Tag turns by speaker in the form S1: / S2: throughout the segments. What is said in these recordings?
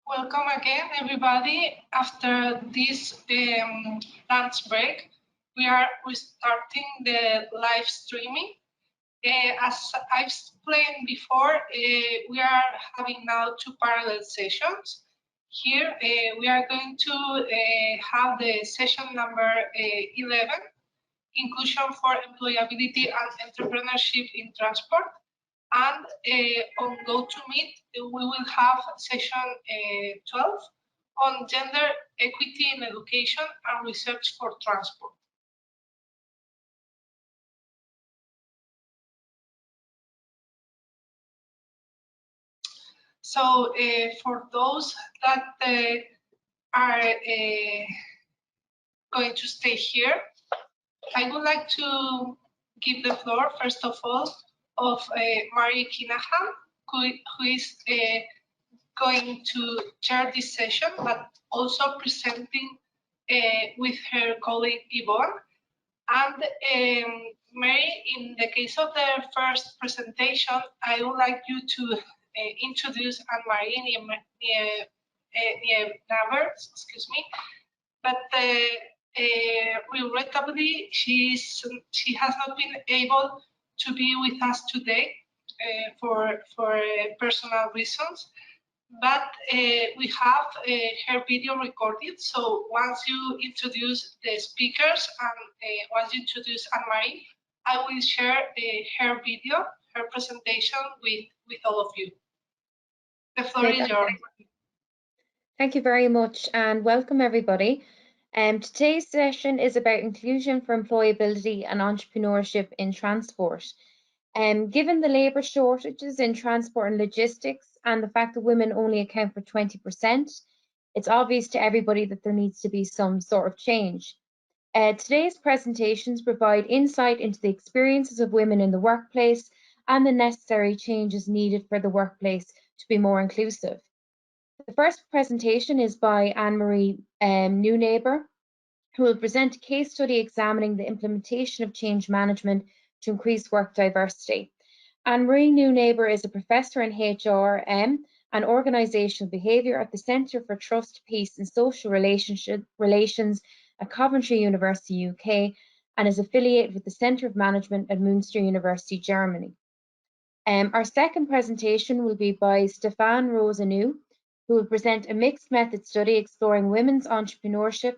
S1: Welcome again, everybody. After this lunch break, we are restarting the live streaming. As I've explained before, we are having now two parallel sessions. Here, we are going to have the session number 11, Inclusion for Employability and Entrepreneurship in Transport. And on GoToMeet, we will have session 12 on gender equity in education and research for transport. So for those that are going to stay here, I would like to give the floor, first of all, of Mireia Kinahan, who is going to chair this session, but also presenting with her colleague Yvonne. And Mary, in the case of the first presentation, I would like you to introduce Anne-Marie Nienaber, excuse me, but regrettably, she has not been able to be with us today for personal reasons. But we have her video recorded. So once you introduce the speakers and once you introduce Anne-Marie, I will share her video, her presentation with all of you. The floor is yours.
S2: Thank you very much and welcome everybody. Today's session is about inclusion for employability and entrepreneurship in transport. Given the labour shortages in transport and logistics and the fact that women only account for 20%, it's obvious to everybody that there needs to be some sort of change. Today's presentations provide insight into the experiences of women in the workplace and the necessary changes needed for the workplace to be more inclusive. The first presentation is by Anne-Marie Nienaber, who will present a case study examining the implementation of change management to increase work diversity. Anne-Marie Nienaber is a professor in HRM and organisational behaviour at the Centre for Trust, Peace and Social Relations at Coventry University, UK, and is affiliated with the Centre of Management at Münster University, Germany. Our second presentation will be by Stefan Roseanu, who will present a mixed method study exploring women's entrepreneurship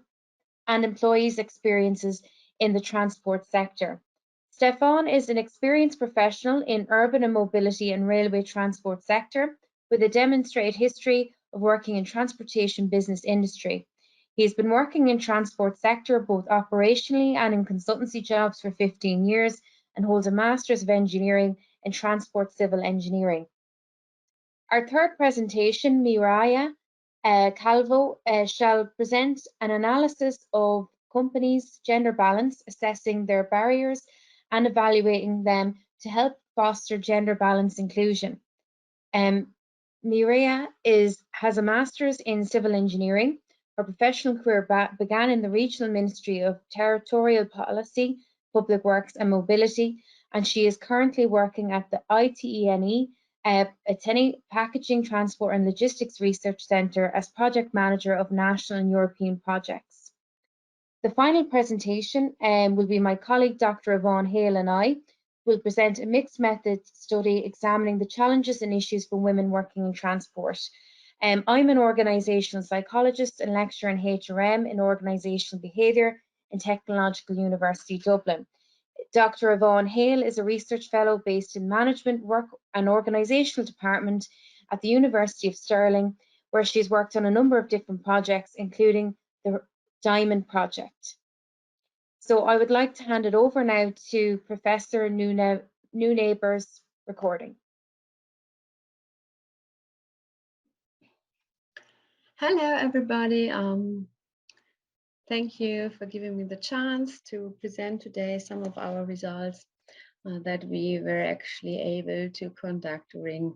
S2: and employees' experiences in the transport sector. Stefan is an experienced professional in urban and mobility and railway transport sector with a demonstrated history of working in transportation business industry. He has been working in transport sector both operationally and in consultancy jobs for 15 years and holds a Masters of Engineering in Transport Civil Engineering. Our third presentation, Mireia Calvo, shall present an analysis of companies' gender balance, assessing their barriers and evaluating them to help foster gender balance inclusion. Mireia has a Master's in Civil Engineering. Her professional career began in the Regional Ministry of Territorial Policy, Public Works and Mobility, and she is currently working at the ITENE ITENE Packaging, Transport and Logistics Research Centre as Project Manager of national and European projects. The final presentation will be my colleague Dr. Yvonne Hale and I will present a mixed method study examining the challenges and issues for women working in transport. I'm an organisational psychologist and lecturer in HRM in organisational behaviour in Technological University Dublin. Dr. Yvonne Hale is a research fellow based in Management, Work and Organisational Department at the University of Stirling, where she's worked on a number of different projects, including the DIAMOND project. So I would like to hand it over now to Professor Nienaber's recording.
S3: Hello, everybody. Thank you for giving me the chance to present today some of our results that we were actually able to conduct during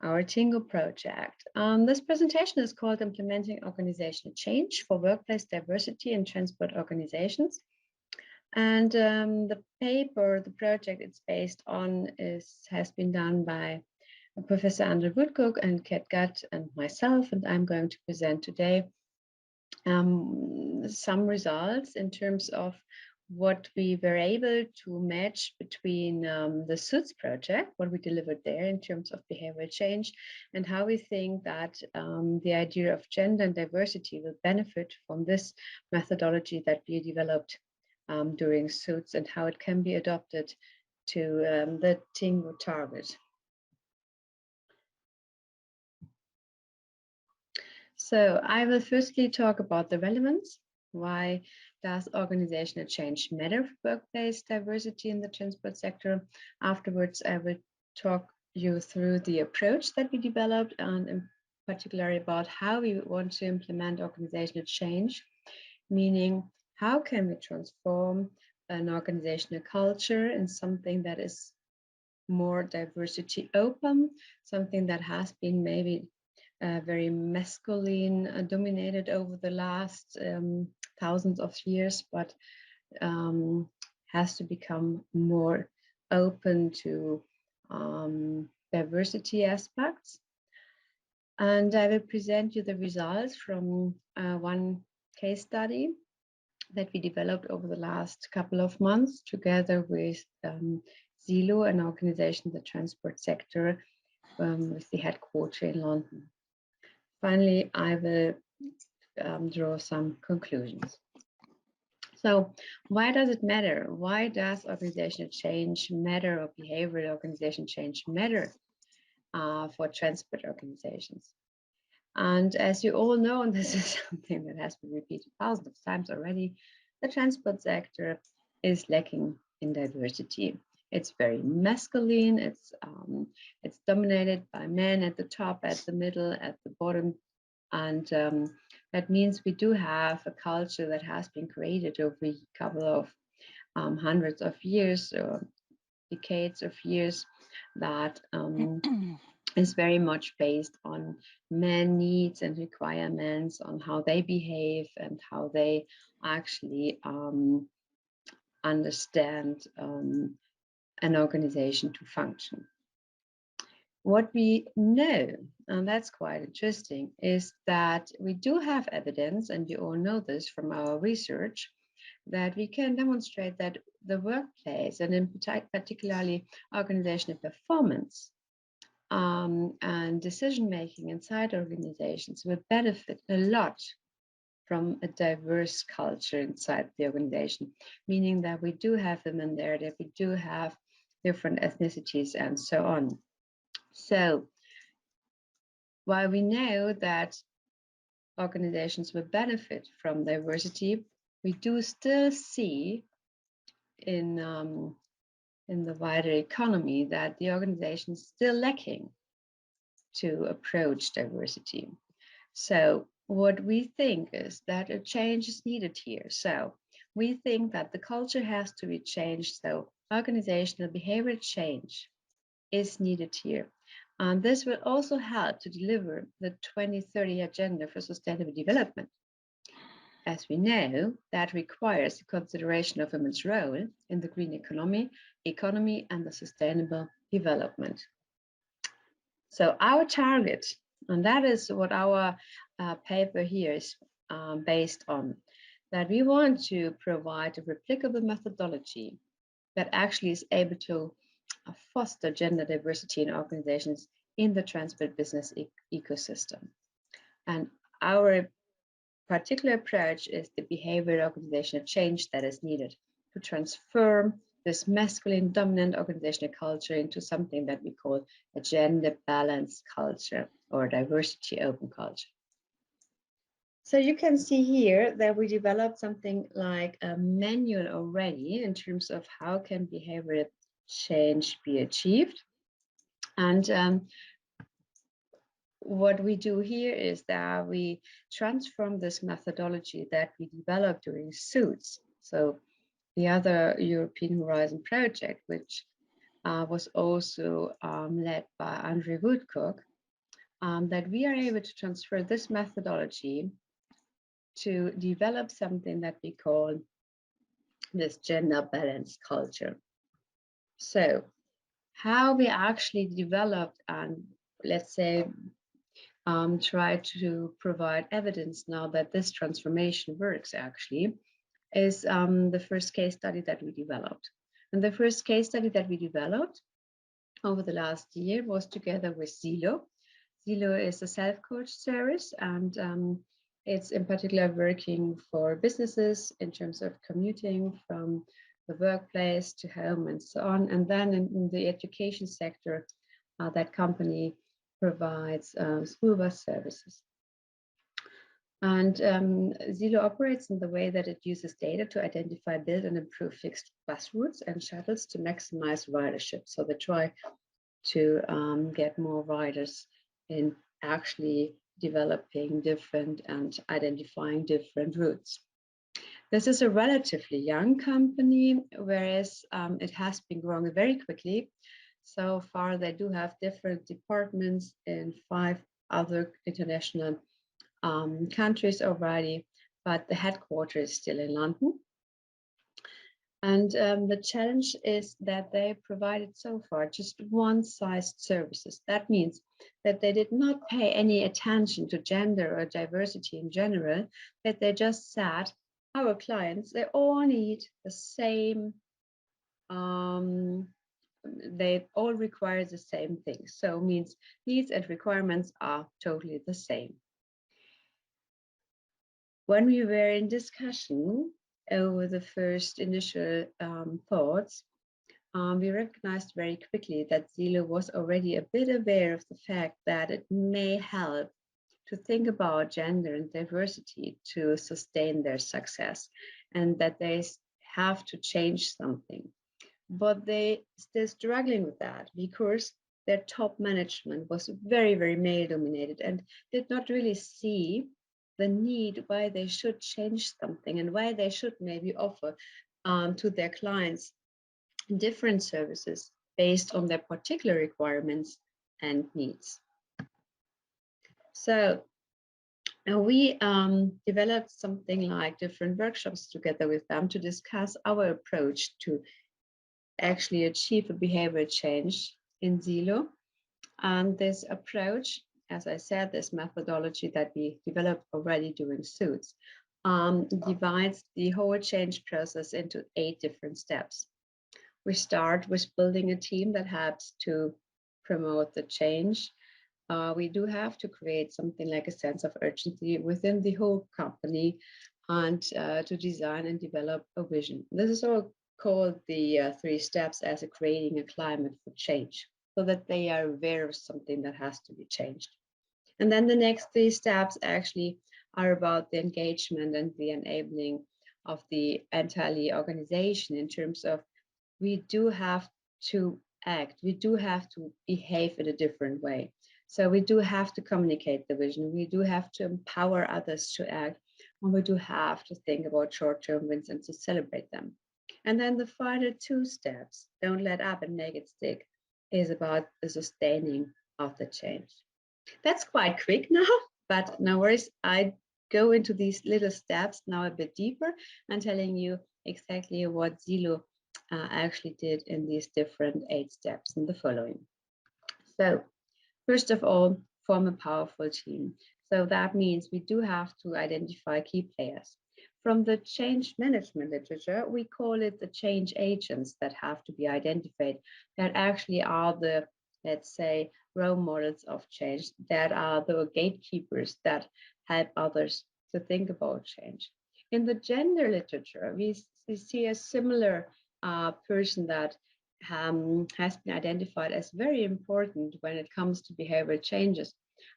S3: our TInnGO project. This presentation is called Implementing Organizational Change for Workplace Diversity in Transport Organizations. And the paper, the project it's based on has been done by Professor Andrew Woodcock and Kat Gutt and myself, and I'm going to present today some results in terms of what we were able to match between the SUITS project, what we delivered there in terms of behavioral change, and how we think that the idea of gender and diversity will benefit from this methodology that we developed during SUITS, and how it can be adopted to the TInnGO target. So I will firstly talk about the relevance. Why does organizational change matter for workplace diversity in the transport sector? Afterwards, I will talk you through the approach that we developed, and in particular about how we want to implement organizational change, meaning how can we transform an organizational culture in something that is more diversity open, something that has been maybe very masculine dominated over the last thousands of years, but has to become more open to diversity aspects. And I will present you the results from one case study that we developed over the last couple of months together with Zelo, an organization in the transport sector with the headquarters in London. Finally, I will draw some conclusions. So why does it matter? Why does organizational change matter, or behavioral organization change matter for transport organizations? And as you all know, and this is something that has been repeated thousands of times already, the transport sector is lacking in diversity. It's very masculine. It's dominated by men at the top, at the middle, at the bottom, and that means we do have a culture that has been created over a couple of hundreds of years or decades of years that is very much based on men needs and requirements, on how they behave and how they actually understand an organization to function. What we know, and that's quite interesting, is that we do have evidence, and you all know this from our research, that we can demonstrate that the workplace, and in particularly organizational performance and decision-making inside organizations, will benefit a lot from a diverse culture inside the organization, meaning that we do have women there, that we do have different ethnicities and so on. So while we know that organizations will benefit from diversity, we do still see in the wider economy that the organization is still lacking to approach diversity. So what we think is that a change is needed here. So we think that the culture has to be changed. So organizational behavioral change is needed here. And this will also help to deliver the 2030 Agenda for Sustainable Development. As we know, that requires the consideration of women's role in the green economy and the sustainable development. So our target, and that is what our paper here is based on, that we want to provide a replicable methodology that actually is able to foster gender diversity in organizations in the transport business ecosystem. And our particular approach is the behavioral organizational change that is needed to transform this masculine dominant organizational culture into something that we call a gender balanced culture or diversity open culture. So you can see here that we developed something like a manual already in terms of how can behavioral change be achieved. And what we do here is that we transform this methodology that we developed during SUITS, so the other European Horizon project, which was also led by Andrew Woodcock, that we are able to transfer this methodology to develop something that we call this gender balanced culture. So how we actually developed and, let's say, try to provide evidence now that this transformation works actually is the first case study that we developed. And the first case study that we developed over the last year was together with Zelo. Zelo is a self-coach service, and it's in particular working for businesses in terms of commuting from the workplace to home and so on. And then in the education sector, that company provides school bus services. And Zelo operates in the way that it uses data to identify, build, and improve fixed bus routes and shuttles to maximize ridership. So they try to get more riders in actually developing different and identifying different routes. This is a relatively young company, whereas it has been growing very quickly. So far, they do have different departments in 5 other international countries already, but the headquarters is still in London. And the challenge is that they provided so far just one-sized services. That means that they did not pay any attention to gender or diversity in general, that they just said, our clients, they all need the same, they all require the same things. So means needs and requirements are totally the same. When we were in discussion over the first initial thoughts, we recognized very quickly that Zelo was already a bit aware of the fact that it may help to think about gender and diversity to sustain their success, and that they have to change something. But they're still struggling with that because their top management was very, very male dominated and did not really see the need why they should change something and why they should maybe offer to their clients different services based on their particular requirements and needs. So we developed something like different workshops together with them to discuss our approach to actually achieve a behavioral change in Zelo. And this approach, as I said, this methodology that we developed already during Suits, divides the whole change process into 8 different steps. We start with building a team that helps to promote the change. We do have to create something like a sense of urgency within the whole company and to design and develop a vision. This is all called the 3 steps as creating a climate for change, so that they are aware of something that has to be changed. And then the next 3 steps actually are about the engagement and the enabling of the entire organization in terms of we do have to act, we do have to behave in a different way. So we do have to communicate the vision, we do have to empower others to act, and we do have to think about short-term wins and to celebrate them. And then the final 2 steps, don't let up and make it stick, is about the sustaining of the change. That's quite quick now, but no worries. I go into these little steps now a bit deeper and telling you exactly what Zelo actually did in these different 8 steps in the following. So first of all, form a powerful team. So that means we do have to identify key players. From the change management literature, we call it the change agents that have to be identified, that actually are the, let's say, role models of change, that are the gatekeepers that help others to think about change. In the gender literature, we see a similar person that has been identified as very important when it comes to behavioral changes,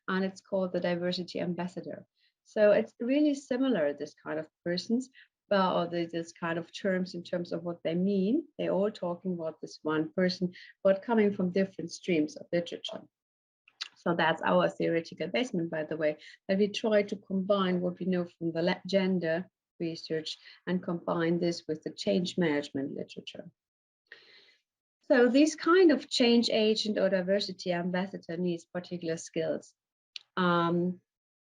S3: and it's called the diversity ambassador. So it's really similar, this kind of persons, or this kind of terms in terms of what they mean. They're all talking about this one person, but coming from different streams of literature. So that's our theoretical basement, by the way, that we try to combine what we know from the gender research and combine this with the change management literature. So this kind of change agent or diversity ambassador needs particular skills.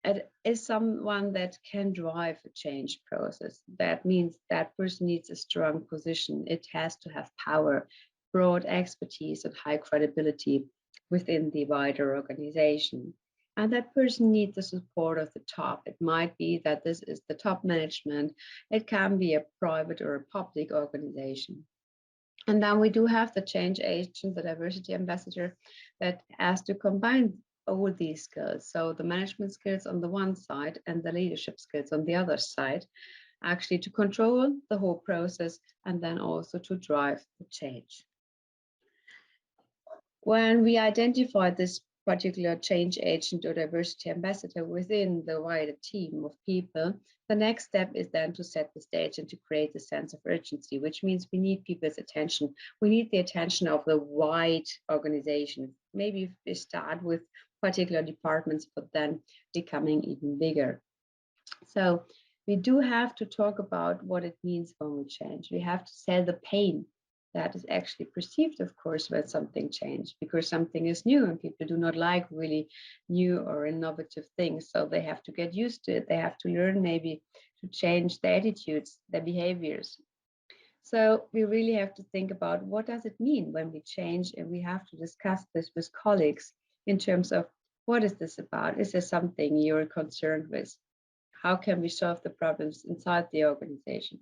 S3: It is someone that can drive a change process. That means that person needs a strong position. It has to have power. broad expertise and high credibility within the wider organization. And that person needs the support of the top. It might be that this is the top management. It can be a private or a public organization. And then we do have the change agent, the diversity ambassador, that has to combine all these skills. So the management skills on the one side and the leadership skills on the other side, actually to control the whole process and then also to drive the change. When we identify this particular change agent or diversity ambassador within the wider team of people, the next step is then to set the stage and to create a sense of urgency, which means we need people's attention. We need the attention of the wide organization. Maybe we start with particular departments, but then becoming even bigger. So we do have to talk about what it means when we change. We have to sell the pain that is actually perceived, of course, when something changed, because something is new and people do not like really new or innovative things. So they have to get used to it. They have to learn maybe to change their attitudes, their behaviors. So we really have to think about what does it mean when we change, and we have to discuss this with colleagues in terms of what is this about? Is there something you're concerned with? How can we solve the problems inside the organization?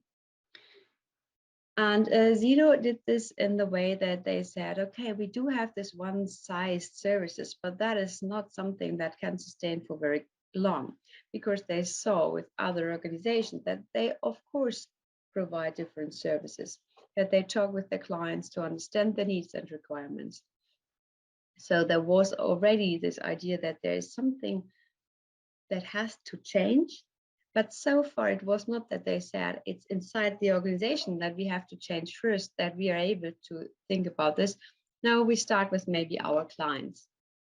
S3: And Zero did this in the way that they said, okay, we do have this one-sized services, but that is not something that can sustain for very long, because they saw with other organizations that they, of course, provide different services, that they talk with their clients to understand their needs and requirements. So there was already this idea that there is something that has to change. But so far, it was not that they said it's inside the organization that we have to change first, that we are able to think about this. No, we start with maybe our clients.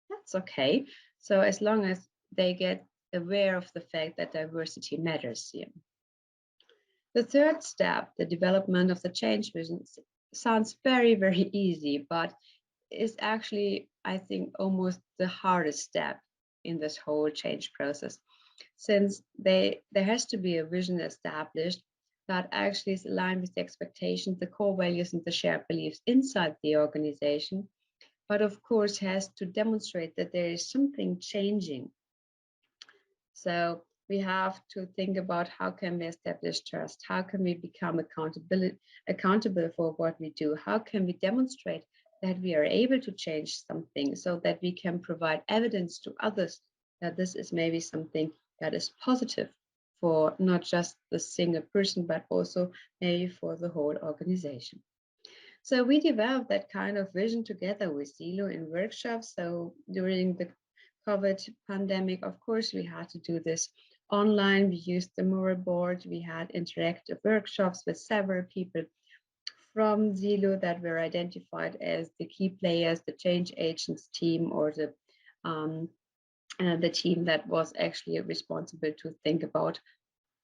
S3: That's okay. So as long as they get aware of the fact that diversity matters here. The third step, the development of the change vision, sounds very, very easy, but is actually, I think, almost the hardest step in this whole change process, since there has to be a vision established that actually is aligned with the expectations, the core values, and the shared beliefs inside the organization, but of course has to demonstrate that there is something changing. So we have to think about how can we establish trust, how can we become accountable for what we do, how can we demonstrate that we are able to change something so that we can provide evidence to others that this is maybe something that is positive for not just the single person, but also maybe for the whole organization. So we developed that kind of vision together with Zilo in workshops. So during the COVID pandemic, of course, we had to do this online. We used the mural board. We had interactive workshops with several people from Zilo that were identified as the key players, the change agents team, or the team that was actually responsible to think about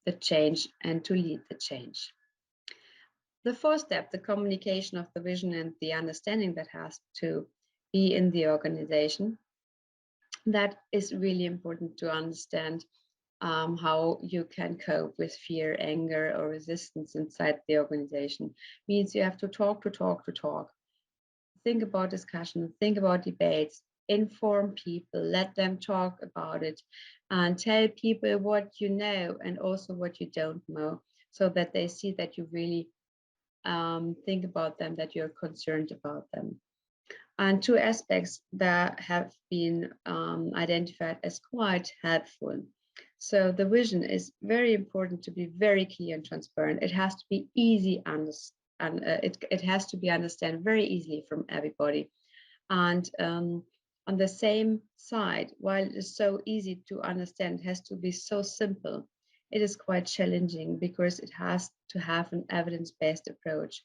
S3: the change and to lead the change. The fourth step, the communication of the vision and the understanding that has to be in the organization. That is really important to understand how you can cope with fear, anger, or resistance inside the organization. Means you have to talk. Think about discussion, think about debates, inform people, let them talk about it, and tell people what you know and also what you don't know, so that they see that you really think about them, that you're concerned about them. And two aspects that have been identified as quite helpful. So the vision is very important to be very clear and transparent. It has to be easy and it has to be understood very easily from everybody. And on the same side, while it is so easy to understand, it has to be so simple. It is quite challenging because it has to have an evidence-based approach.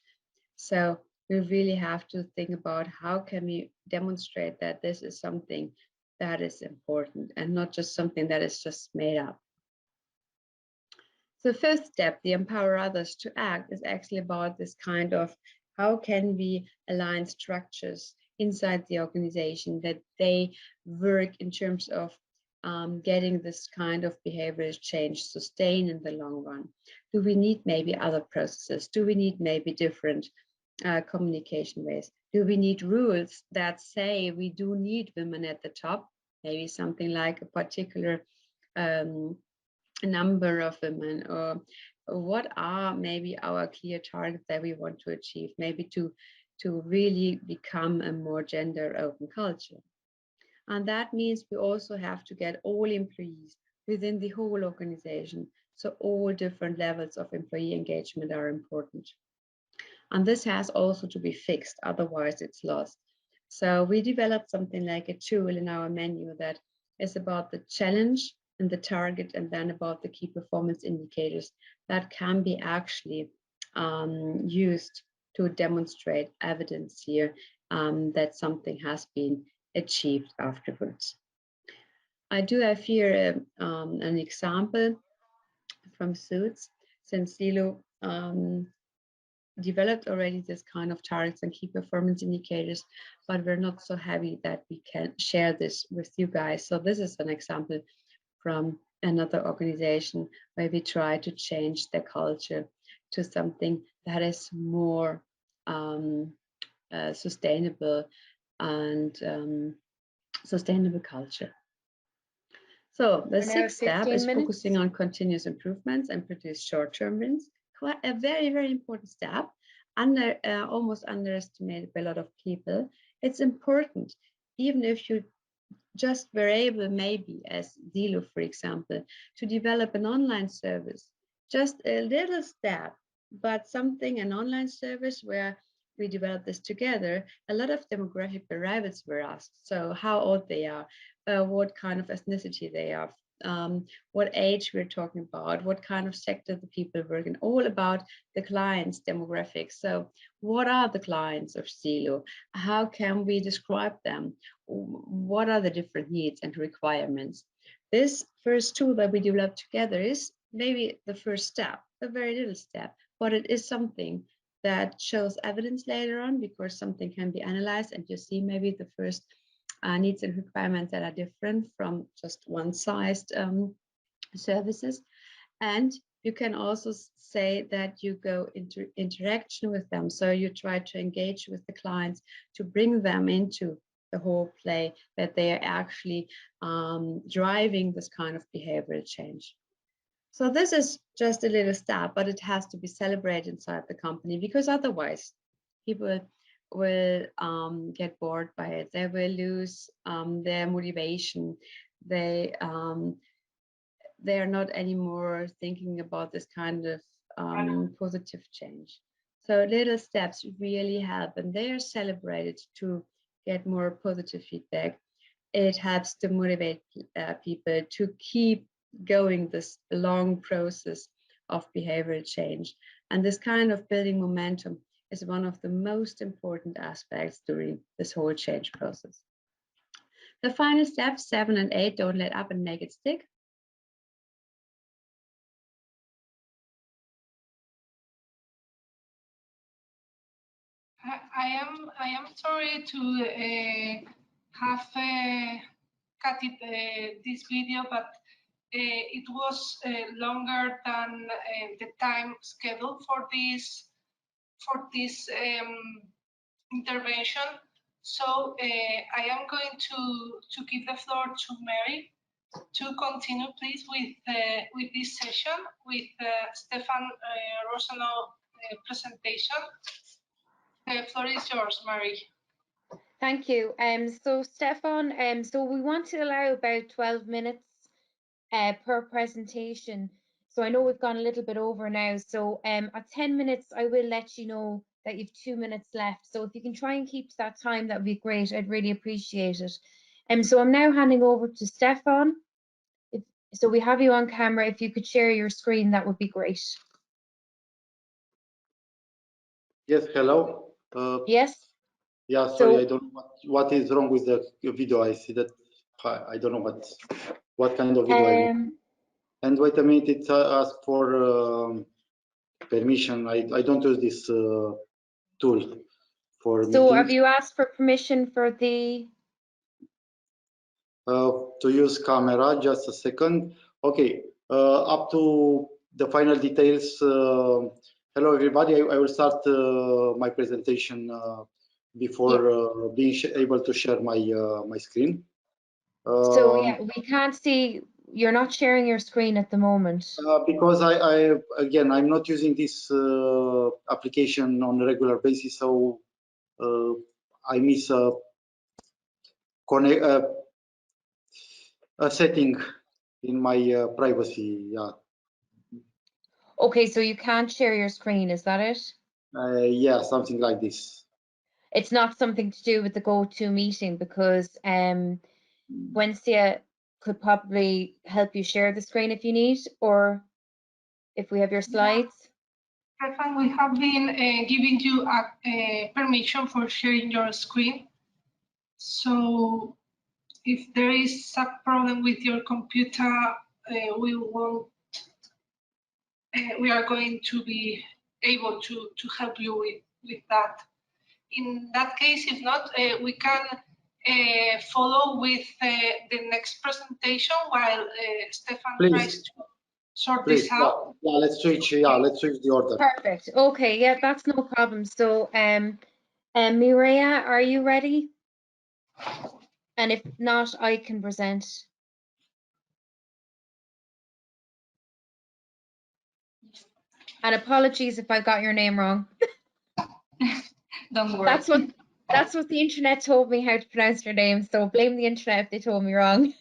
S3: So we really have to think about how can we demonstrate that this is something that is important and not just something that is just made up. The fifth step, the empower others to act, is actually about this kind of how can we align structures inside the organization that they work in terms of getting this kind of behavioral change sustain in the long run. Do we need maybe other processes? Do we need maybe different communication ways? Do we need rules that say we do need women at the top? Maybe something like a particular number of women, or what are maybe our clear targets that we want to achieve, maybe to really become a more gender open culture. And that means we also have to get all employees within the whole organization. So all different levels of employee engagement are important. And this has also to be fixed, otherwise it's lost. So we developed something like a tool in our menu that is about the challenge and the target, and then about the key performance indicators that can be actually used to demonstrate evidence here that something has been achieved afterwards. I do have here an example from Suits, since Silo developed already this kind of targets and key performance indicators, but we're not so happy that we can share this with you guys. So this is an example from another organization where we try to change the culture to something that is more sustainable and sustainable culture. So the sixth step is focusing on continuous improvements and produce short-term wins. Quite a very, very important step, almost underestimated by a lot of people. It's important, even if you just were able, maybe as Zilo, for example, to develop an online service, just a little step, but something, an online service where we developed this together. A lot of demographic variables were asked. So how old they are, what kind of ethnicity they are, what age we're talking about, what kind of sector the people work in, all about the clients' demographics. So what are the clients of Zilo? How can we describe them? What are the different needs and requirements? This first tool that we developed together is maybe the first step, a very little step, but it is something that shows evidence later on, because something can be analyzed and you see maybe the first needs and requirements that are different from just one-sized services. And you can also say that you go into interaction with them. So you try to engage with the clients to bring them into the whole play, that they are actually driving this kind of behavioral change. So this is just a little step, but it has to be celebrated inside the company, because otherwise people will get bored by it. They will lose their motivation. They are not anymore thinking about this kind of positive change. So little steps really help, and they are celebrated to get more positive feedback. It helps to motivate people to keep going this long process of behavioral change. And this kind of building momentum is one of the most important aspects during this whole change process. The final steps, 7 and 8, don't let up and make it stick.
S1: I am sorry to have cut it, this video, but it was longer than the time scheduled for this intervention. So I am going to give the floor to Mary to continue, please, with this session with Stefan Roseanu presentation. The floor is yours, Mary.
S2: Thank you. So Stefan, so we want to allow about 12 minutes per presentation. So I know we've gone a little bit over now. So at 10 minutes, I will let you know that you've 2 minutes left. So if you can try and keep to that time, that would be great. I'd really appreciate it. So I'm now handing over to Stefan. So we have you on camera. If you could share your screen, that would be great.
S4: Yes, hello.
S2: Yes.
S4: Yeah, sorry, so, I don't know what is wrong with the video. I see that I don't know what kind of video. And wait a minute, it asks for permission. I don't use this tool for
S2: So
S4: meetings.
S2: have you asked for permission for the
S4: to use camera? Just a second. Okay, up to the final details Hello, everybody. I will start my presentation before being able to share my screen.
S2: So yeah, we can't see, you're not sharing your screen at the moment.
S4: Because again, I'm not using this application on a regular basis, so I miss a setting in my privacy. Yeah.
S2: Okay, so you can't share your screen, is that it?
S4: Yeah, something like this.
S2: It's not something to do with the GoToMeeting, because Gwencia could probably help you share the screen if you need, or if we have your slides.
S1: Stefan, we have been giving you a permission for sharing your screen. So if there is a problem with your computer, we are going to be able to help you with that. In that case, if not, we can follow with the next presentation while Stefan tries to sort this out.
S4: Yeah, let's switch. Yeah, let's switch the order.
S2: Perfect. Okay, yeah, that's no problem. So, Mireia, are you ready? And if not, I can present. And apologies if I got your name wrong.
S5: Don't worry.
S2: That's what the internet told me how to pronounce your name. So blame the internet if they told me wrong.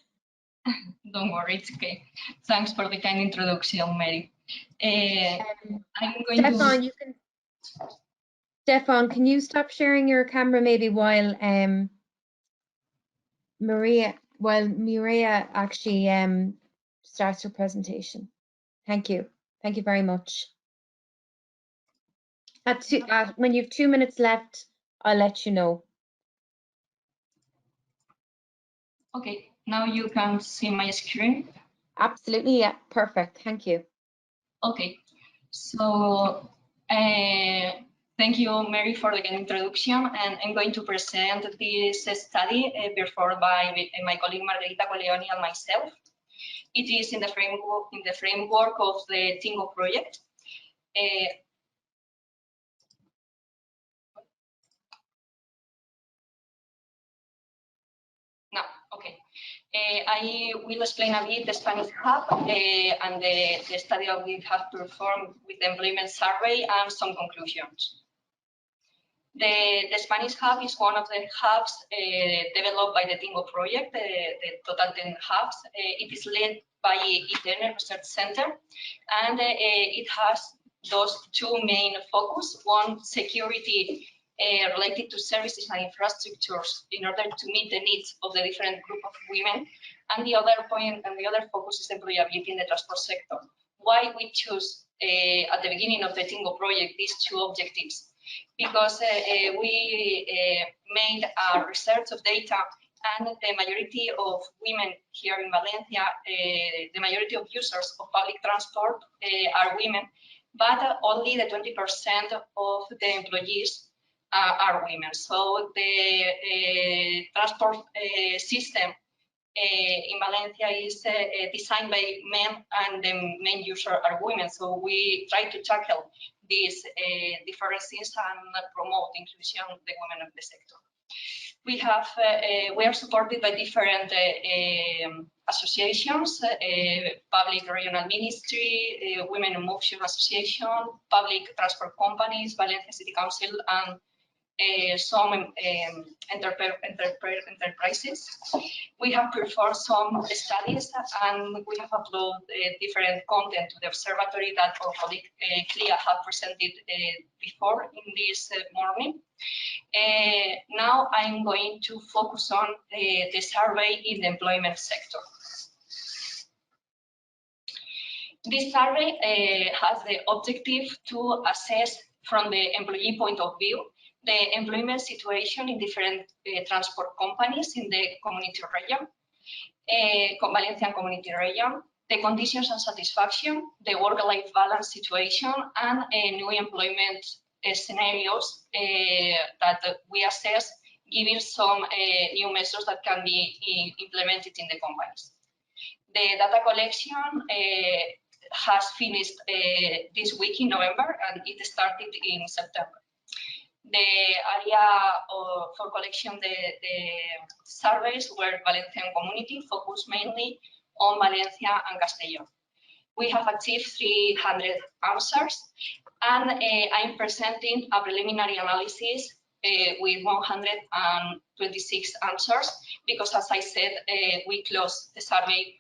S5: Don't worry, it's okay. Thanks for the kind introduction, Mary. I'm going
S2: Stefan,
S5: to...
S2: Stefan, can you stop sharing your camera maybe while Mireia actually starts her presentation? Thank you. Thank you very much. When you have 2 minutes left, I'll let you know.
S5: Okay, now you can see my screen.
S2: Absolutely, yeah, perfect. Thank you.
S5: Okay, so thank you, Mary, for the introduction, and I'm going to present this study performed by my colleague Margarita Coleoni and myself. It is in the framework of the TInnGO project. No, okay. I will explain a bit the Spanish Hub and the study that we have performed with the employment survey and some conclusions. The Spanish Hub is one of the hubs developed by the TInnGO project, the total 10 hubs. It is led by ITENE Research Centre, and it has those two main focus. One, security related to services and infrastructures in order to meet the needs of the different group of women. And the other point and the other focus is employability in the transport sector. Why we choose at the beginning of the TInnGO project these two objectives? Because we made a research of data, and the majority of women here in Valencia, the majority of users of public transport are women, but only the 20% of the employees are women. So the transport system in Valencia is designed by men, and the main user are women. So we try to tackle these differences and promote inclusion of the women of the sector. We are supported by different associations, Public Regional Ministry, Women in Motion Association, Public Transport Companies, Valencia City Council, and some enterprises. We have performed some studies, and we have uploaded different content to the observatory that our colleague Clea had presented before in this morning. Now I'm going to focus on the survey in the employment sector. This survey has the objective to assess from the employee point of view the employment situation in different transport companies in the community region, Valencian community region, the conditions and satisfaction, the work-life balance situation, and new employment scenarios that we assess, giving some new measures that can be implemented in the companies. The data collection has finished this week in November, and it started in September. The area for collection the surveys were Valencian community, focused mainly on Valencia and Castellón. We have achieved 300 answers, and I'm presenting a preliminary analysis with 126 answers, because, as I said, we closed the survey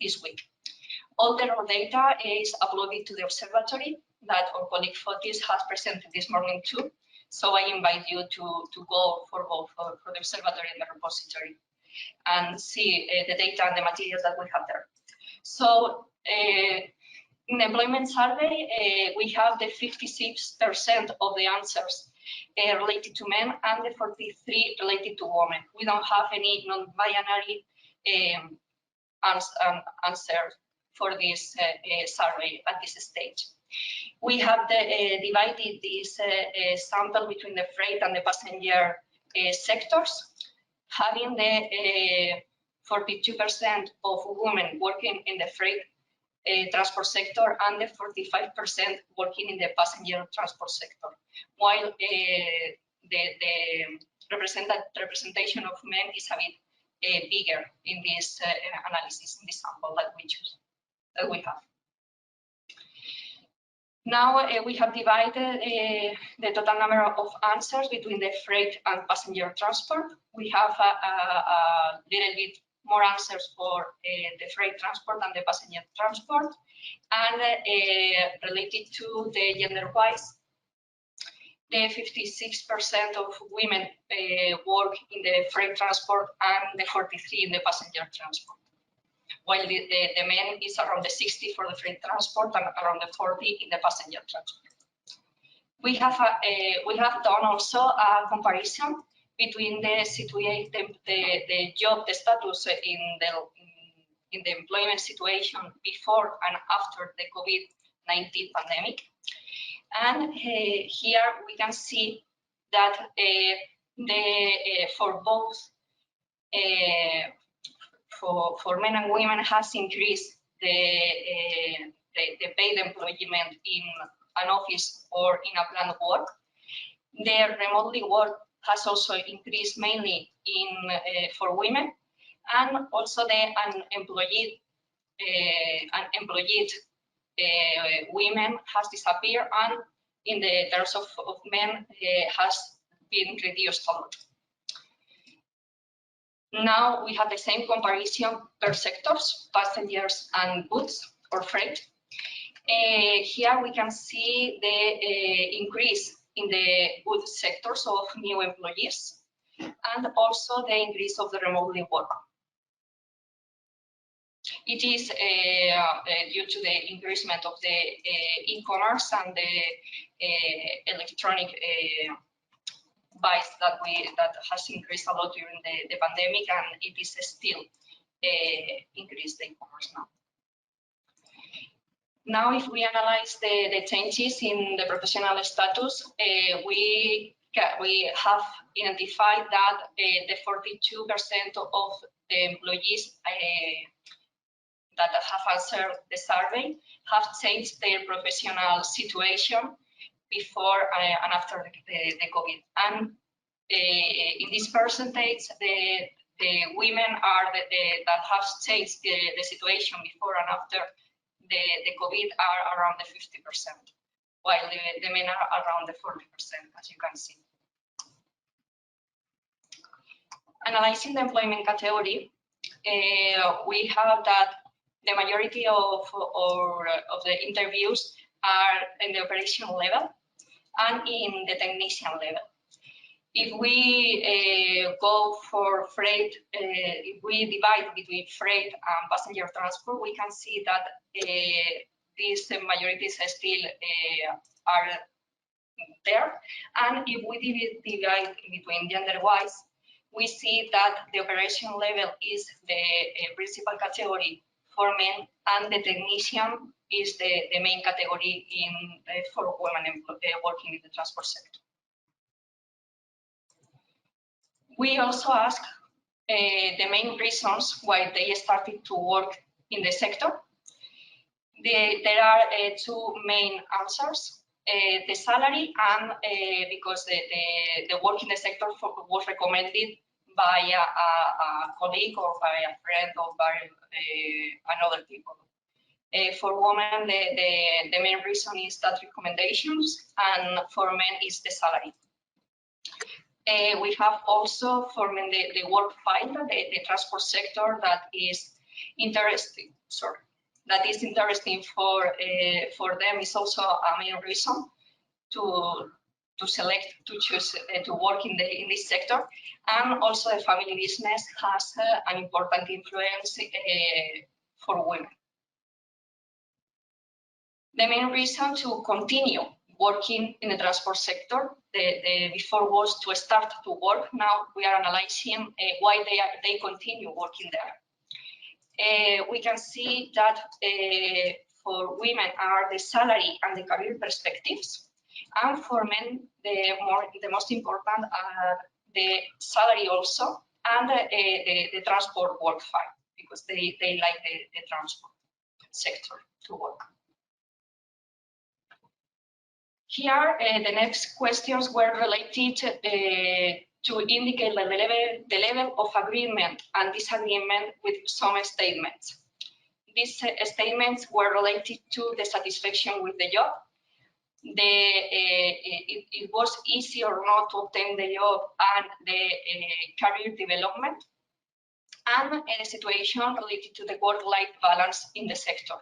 S5: this week. All the raw data is uploaded to the observatory that our colleague Fotis has presented this morning too. So I invite you to go for the observatory and the repository and see the data and the materials that we have there. So in the employment survey, we have the 56% of the answers related to men and the 43 related to women. We don't have any non-binary answer for this survey at this stage. We have divided this sample between the freight and the passenger sectors, having the 42% of women working in the freight transport sector and the 45% working in the passenger transport sector, while the representation of men is a bit bigger in this analysis, in this sample that we have. Now we have divided the total number of answers between the freight and passenger transport. We have a little bit more answers for the freight transport and the passenger transport, and related to the gender-wise, the 56% of women work in the freight transport and the 43% in the passenger transport, while the men is around the 60 for the freight transport and around the 40 in the passenger transport. We have done also a comparison between the job, the status in the employment situation before and after the COVID-19 pandemic. And here we can see that for both for men and women has increased the paid employment in an office or in a plant work. The remotely work has also increased mainly for women, and also the unemployed women has disappeared, and in the terms of men has been reduced a lot. Now we have the same comparison per sectors, passengers and goods or freight. Here we can see the increase in the goods sectors of new employees, and also the increase of the remotely work. It is due to the increasement of the e-commerce and the electronic buys that has increased a lot during the pandemic, and it is still increased the e-commerce now. Now, if we analyze the changes in the professional status, we have identified that the 42% of the employees that have answered the survey have changed their professional situation before and after the COVID. And in this percentage, the women are that have changed the situation before and after the COVID are around the 50%, while the men are around the 40%, as you can see. Analyzing the employment category, we have that the majority of the interviews are in the operational level and in the technician level. If we go for freight, if we divide between freight and passenger transport, we can see that these majorities still are there. And if we divide between gender-wise, we see that the operation level is the principal category for men, and the technician is the main category for women working in the transport sector. We also ask the main reasons why they started to work in the sector. There are two main answers: the salary, and because the work in the sector was recommended by a colleague or by a friend or by another people. For women, the main reason is that recommendations, and for men is the salary. We have also for men the work file, the transport sector that is interesting. Sorry, that is interesting for them is also a main reason to choose to work in this sector, and also the family business has an important influence for women. The main reason to continue working in the transport sector, before was to start to work. Now we are analyzing why they continue working there. We can see that for women are the salary and the career perspectives, and for men the most important are the salary also, and the transport work file, because they like the transport sector to work. Here, the next questions were related to indicate the level of agreement and disagreement with some statements. These statements were related to the satisfaction with the job, it was easy or not to obtain the job, and the career development, and the situation related to the work-life balance in the sector.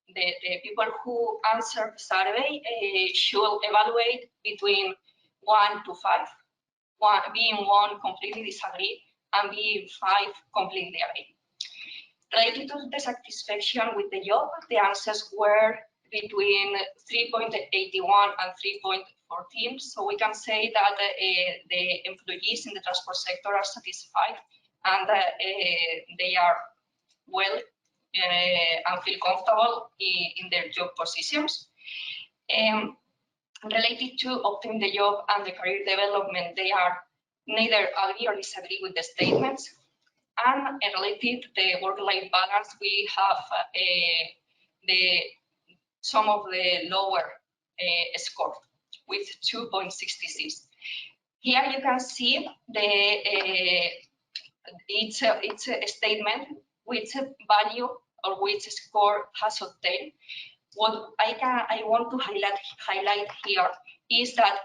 S5: The people who answered the survey should evaluate between 1 to 5, being 1 completely disagree and being 5 completely agree. Related to the satisfaction with the job, the answers were between 3.81 and 3.14. So we can say that the employees in the transport sector are satisfied, and they are well and feel comfortable in their job positions. Related to obtaining the job and the career development, they are neither agree or disagree with the statements. And related to the work-life balance, we have some of the lower score with 2.66. Here you can see it's a statement which value or which score has obtained. What I want to highlight here is that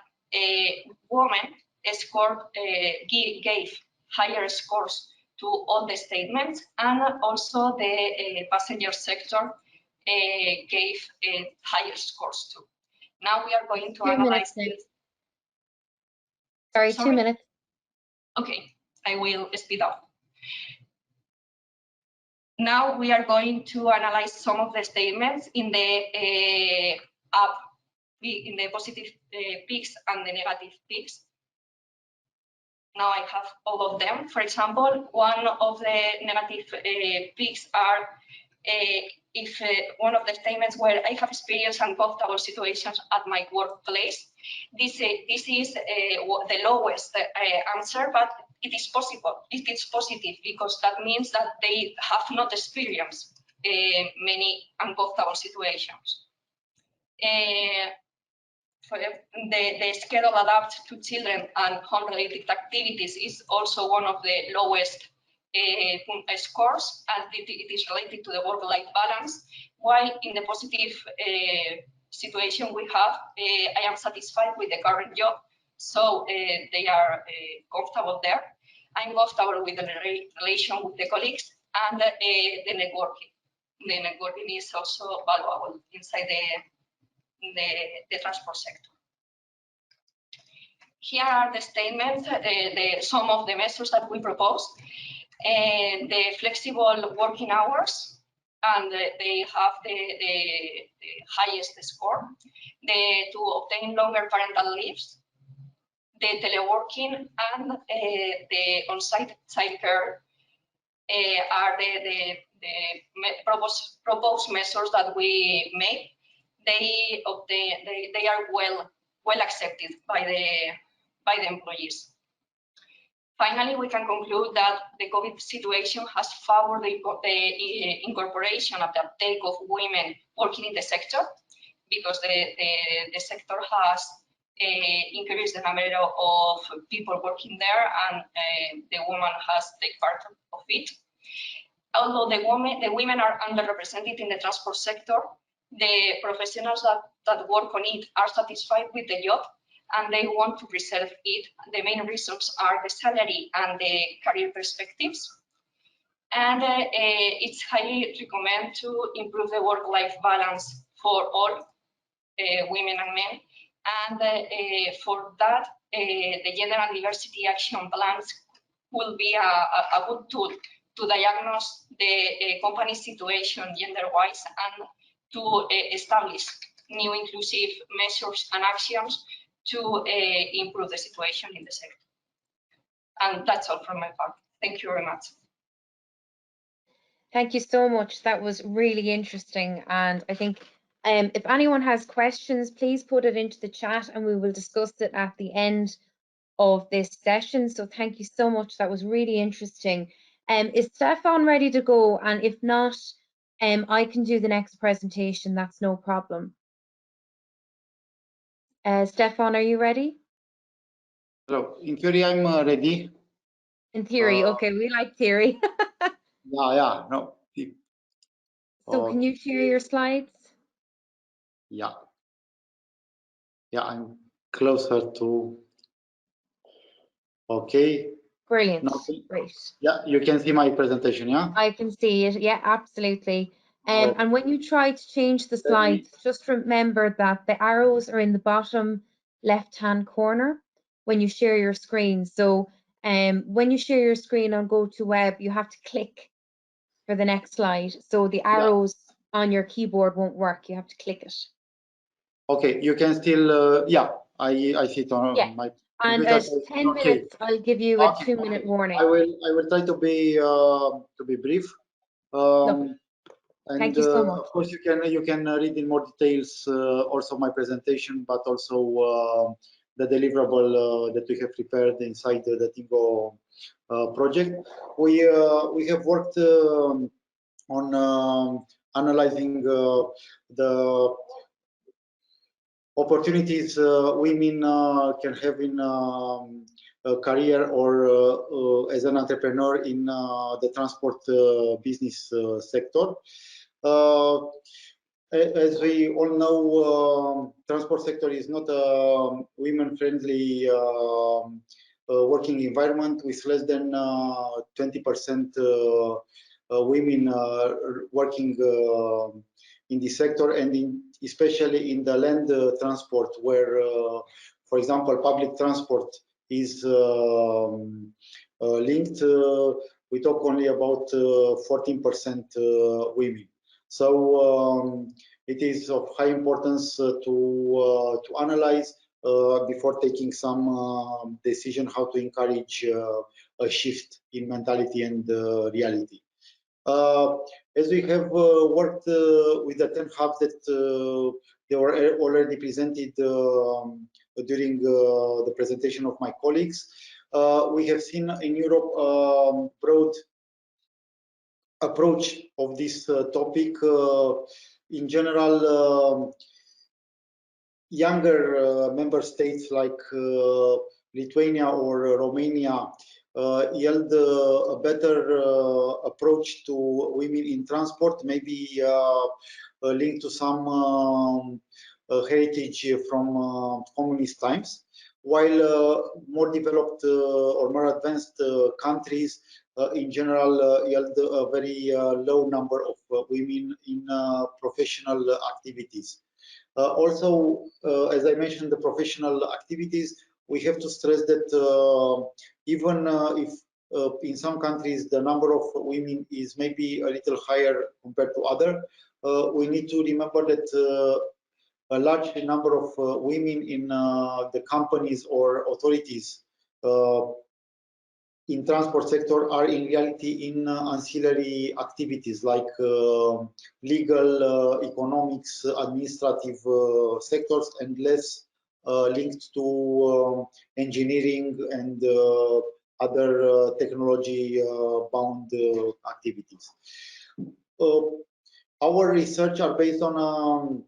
S5: women gave higher scores to all the statements, and also the passenger sector gave higher scores too. Now we are going to analyze this.
S2: Sorry, 2 minutes.
S5: Okay, I will speed up. Now we are going to analyze some of the statements in the in the positive peaks and the negative peaks. Now I have all of them. For example, one of the negative peaks are if one of the statements where I have experienced uncomfortable situations at my workplace. This is the lowest answer, but it is possible. It is positive because that means that they have not experienced many uncomfortable situations. For the schedule adapted to children and home-related activities is also one of the lowest scores, and it is related to the work-life balance, while in the positive situation we have, I am satisfied with the current job, so they are comfortable there. I'm comfortable with the relation with the colleagues, and the networking. The networking is also valuable inside the transport sector. Here are the statements, some of the measures that we propose. The flexible working hours, and they have the highest score. To obtain longer parental leaves, the teleworking, and the on-site childcare are the proposed measures that we made. They are well accepted by the employees. Finally, we can conclude that the COVID situation has favored the incorporation of the uptake of women working in the sector, because the sector has increased the number of people working there, and the woman has taken part of it. Although the women are underrepresented in the transport sector, the professionals that work on it are satisfied with the job, and they want to preserve it. The main reasons are the salary and the career perspectives. And it's highly recommended to improve the work-life balance for all women and men. And for that, the Gender and Diversity Action Plans will be a good tool to diagnose the company situation gender-wise and to establish new inclusive measures and actions to improve the situation in the sector. And that's all from my part. Thank you very much.
S2: Thank you so much. That was really interesting. And I think if anyone has questions, please put it into the chat and we will discuss it at the end of this session. So thank you so much. That was really interesting. Is Stefan ready to go? And if not, I can do the next presentation. That's no problem. Stefan, are you ready?
S4: Hello. In theory, I'm ready.
S2: In theory, okay. We like theory.
S4: Yeah, no.
S2: So can you share your slides?
S4: Yeah, I'm closer to. Okay.
S2: Brilliant.
S4: Now,
S2: Great.
S4: yeah, you can see my presentation, yeah?
S2: I can see it. Yeah, absolutely. And when you try to change the slides, just remember that the arrows are in the bottom left-hand corner when you share your screen. So when you share your screen on GoToWeb, you have to click for the next slide. So the arrows on your keyboard won't work. You have to click it.
S4: Okay, you can still, yeah, I see it on my
S2: and
S4: computer.
S2: at 10 minutes, I'll give you a 2-minute warning.
S4: I will try to be brief. And
S2: thank you so much.
S4: Of course, you can read in more details also my presentation, but also the deliverable that we have prepared inside the TInnGO project. We have worked on analyzing the opportunities women can have in a career or as an entrepreneur in the transport business sector. As we all know, transport sector is not a women-friendly working environment, with less than 20% women working in this sector, and especially in the land transport, where, for example, public transport is linked. We talk only about 14% women. So it is of high importance to analyze before taking some decision how to encourage a shift in mentality and reality. As we have worked with the 10 hubs that they were already presented during the presentation of my colleagues, we have seen in Europe broad approach of this topic. In general, younger member states like Lithuania or Romania yield a better approach to women in transport, maybe linked to some heritage from communist times, while more developed or more advanced countries in general yield a very low number of women in professional activities. Also, as I mentioned, the professional activities, we have to stress that even if in some countries the number of women is maybe a little higher compared to other, we need to remember that a large number of women in the companies or authorities in transport sector are in reality in ancillary activities like legal, economics, administrative sectors, and less linked to engineering and other technology bound activities. Our research are based on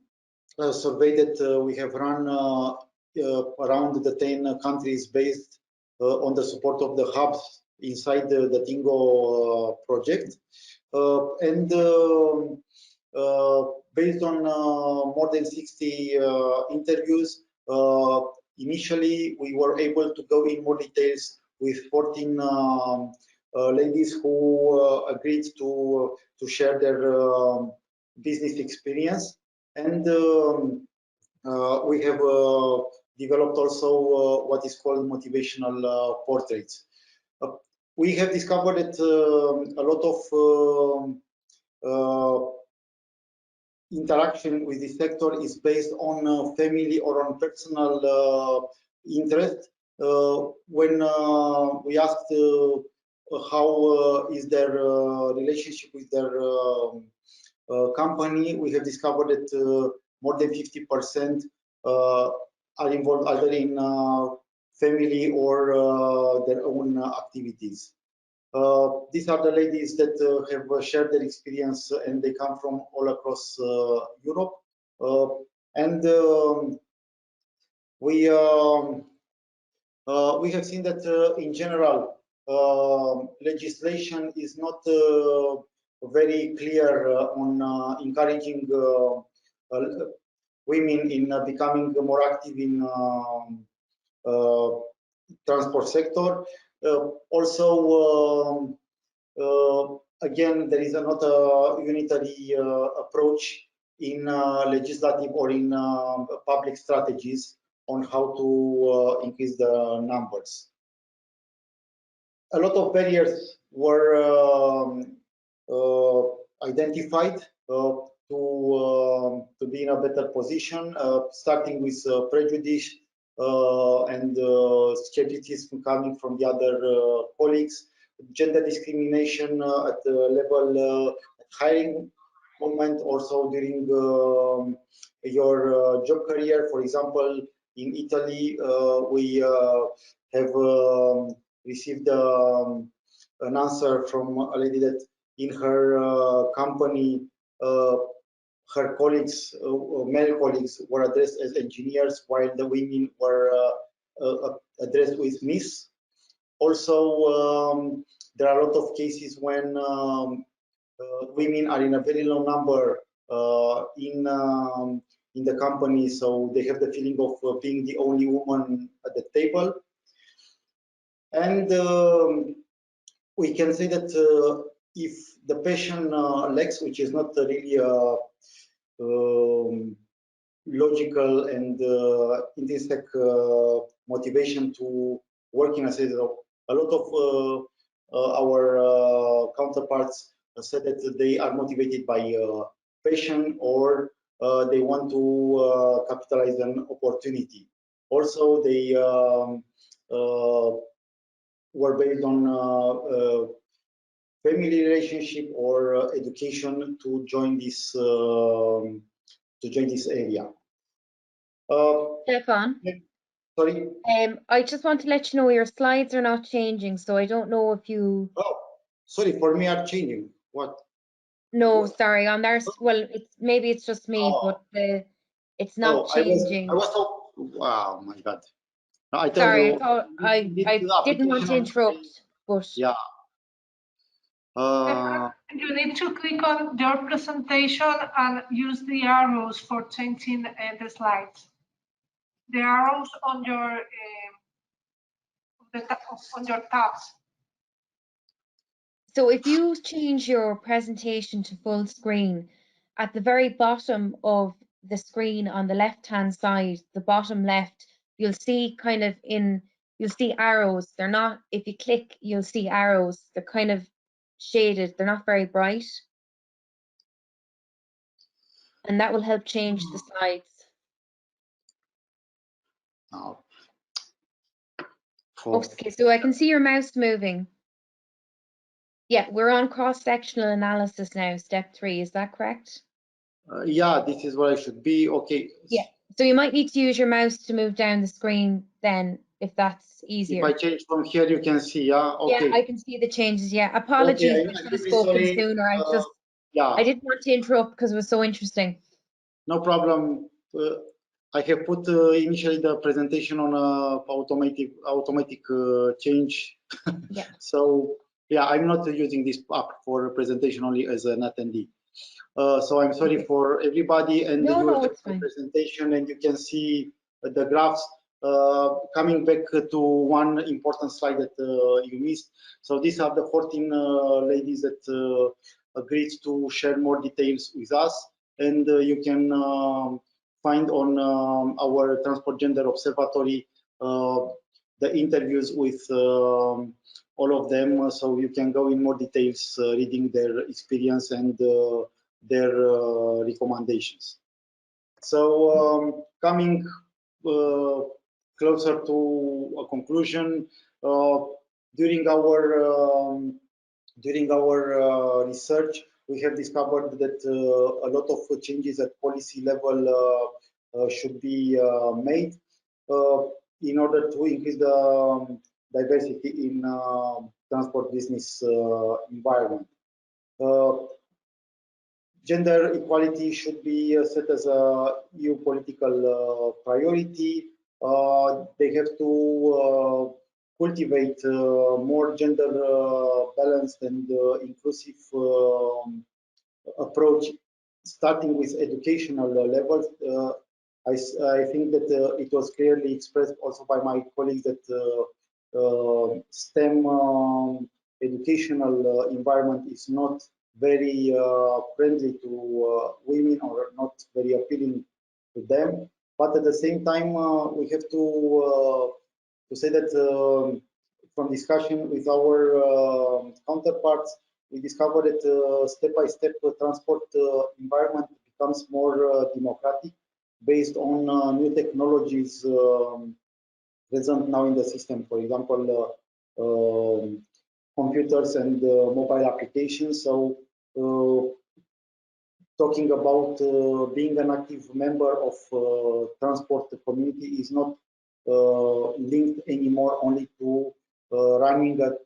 S4: a survey that we have run around the 10 countries based on the support of the hubs inside the TInnGO project. And based on more than 60 interviews, initially we were able to go in more details with 14 ladies who agreed to share their business experience. And we have developed also what is called motivational portraits. We have discovered that a lot of interaction with the sector is based on family or on personal interest. When we asked how is their relationship with their company, we have discovered that more than 50% are involved either in family or their own activities. These are the ladies that have shared their experience, and they come from all across Europe. And we have seen that in general, legislation is not very clear on encouraging women in becoming more active in transport sector. Also, again, there is not a unitary approach in legislative or in public strategies on how to increase the numbers. A lot of barriers were identified to be in a better position, starting with prejudice and skepticism coming from the other colleagues, gender discrimination at the level hiring moment, also during your job career. For example, in Italy, we have received an answer from a lady that in her company, her colleagues, male colleagues, were addressed as engineers, while the women were addressed with Miss. Also, there are a lot of cases when women are in a very low number in the company, so they have the feeling of being the only woman at the table. And we can say that if the passion lacks, which is not really logical and intrinsic motivation to work in a sector, a lot of our counterparts said that they are motivated by passion, or they want to capitalize an opportunity. Also, they were based on family relationship or education to join this area.
S2: Stefan,
S4: sorry.
S2: I just want to let you know your slides are not changing, so I don't know if you.
S4: Oh, sorry, for me are changing. What?
S2: No, sorry. On there, well, maybe it's just me, but it's not changing.
S4: I was wow, my God. I tell
S2: sorry,
S4: you,
S2: I didn't want to interrupt, but
S4: yeah.
S1: You need to click on your presentation and use the arrows for changing the slides. The arrows on your tabs.
S2: So if you change your presentation to full screen, at the very bottom of the screen on the left-hand side, the bottom left, you'll see you'll see arrows. They're not, if you click, you'll see arrows. They're kind of shaded. They're not very bright. And that will help change the slides. Okay, so I can see your mouse moving. Yeah, we're on cross-sectional analysis now, step 3, is that correct?
S4: Yeah, this is where I should be. Okay.
S2: Yeah, so you might need to use your mouse to move down the screen then, if that's easier.
S4: If I change from here, you can see, yeah? Okay.
S2: Yeah, I can see the changes, yeah. Apologies,
S4: Okay,
S2: I should have spoken sooner. I didn't want to interrupt because it was so interesting.
S4: No problem. I have put initially the presentation on automatic change.
S2: Yeah.
S4: So yeah, I'm not using this app for presentation only as an attendee. So I'm sorry for everybody, and you will have the presentation, and you can see the graphs. Coming back to one important slide that you missed. So these are the 14 ladies that agreed to share more details with us, and you can find on our Transport Gender Observatory the interviews with all of them, so you can go in more details reading their experience and their recommendations. So coming closer to a conclusion, during our research, we have discovered that a lot of changes at policy level should be made in order to increase the diversity in transport business environment. Gender equality should be set as a EU political priority. They have to cultivate more gender balanced and inclusive approach, starting with educational levels. I think that it was clearly expressed also by my colleagues that STEM educational environment is not very friendly to women, or not very appealing to them. But at the same time, we have to say that from discussion with our counterparts, we discovered that step-by-step transport environment becomes more democratic, based on new technologies present now in the system. For example, computers and mobile applications. So talking about being an active member of transport community is not linked anymore only to running a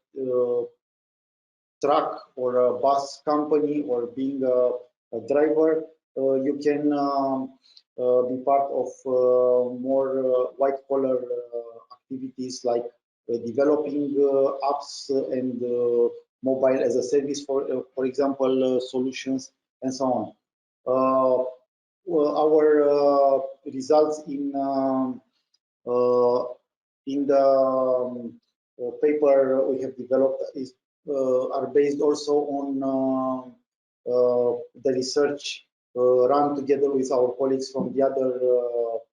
S4: truck or a bus company or being a driver. You can be part of more white collar activities like developing apps and mobile as a service, for example, solutions and so on. Our results in the paper we have developed are based also on the research run together with our colleagues from the other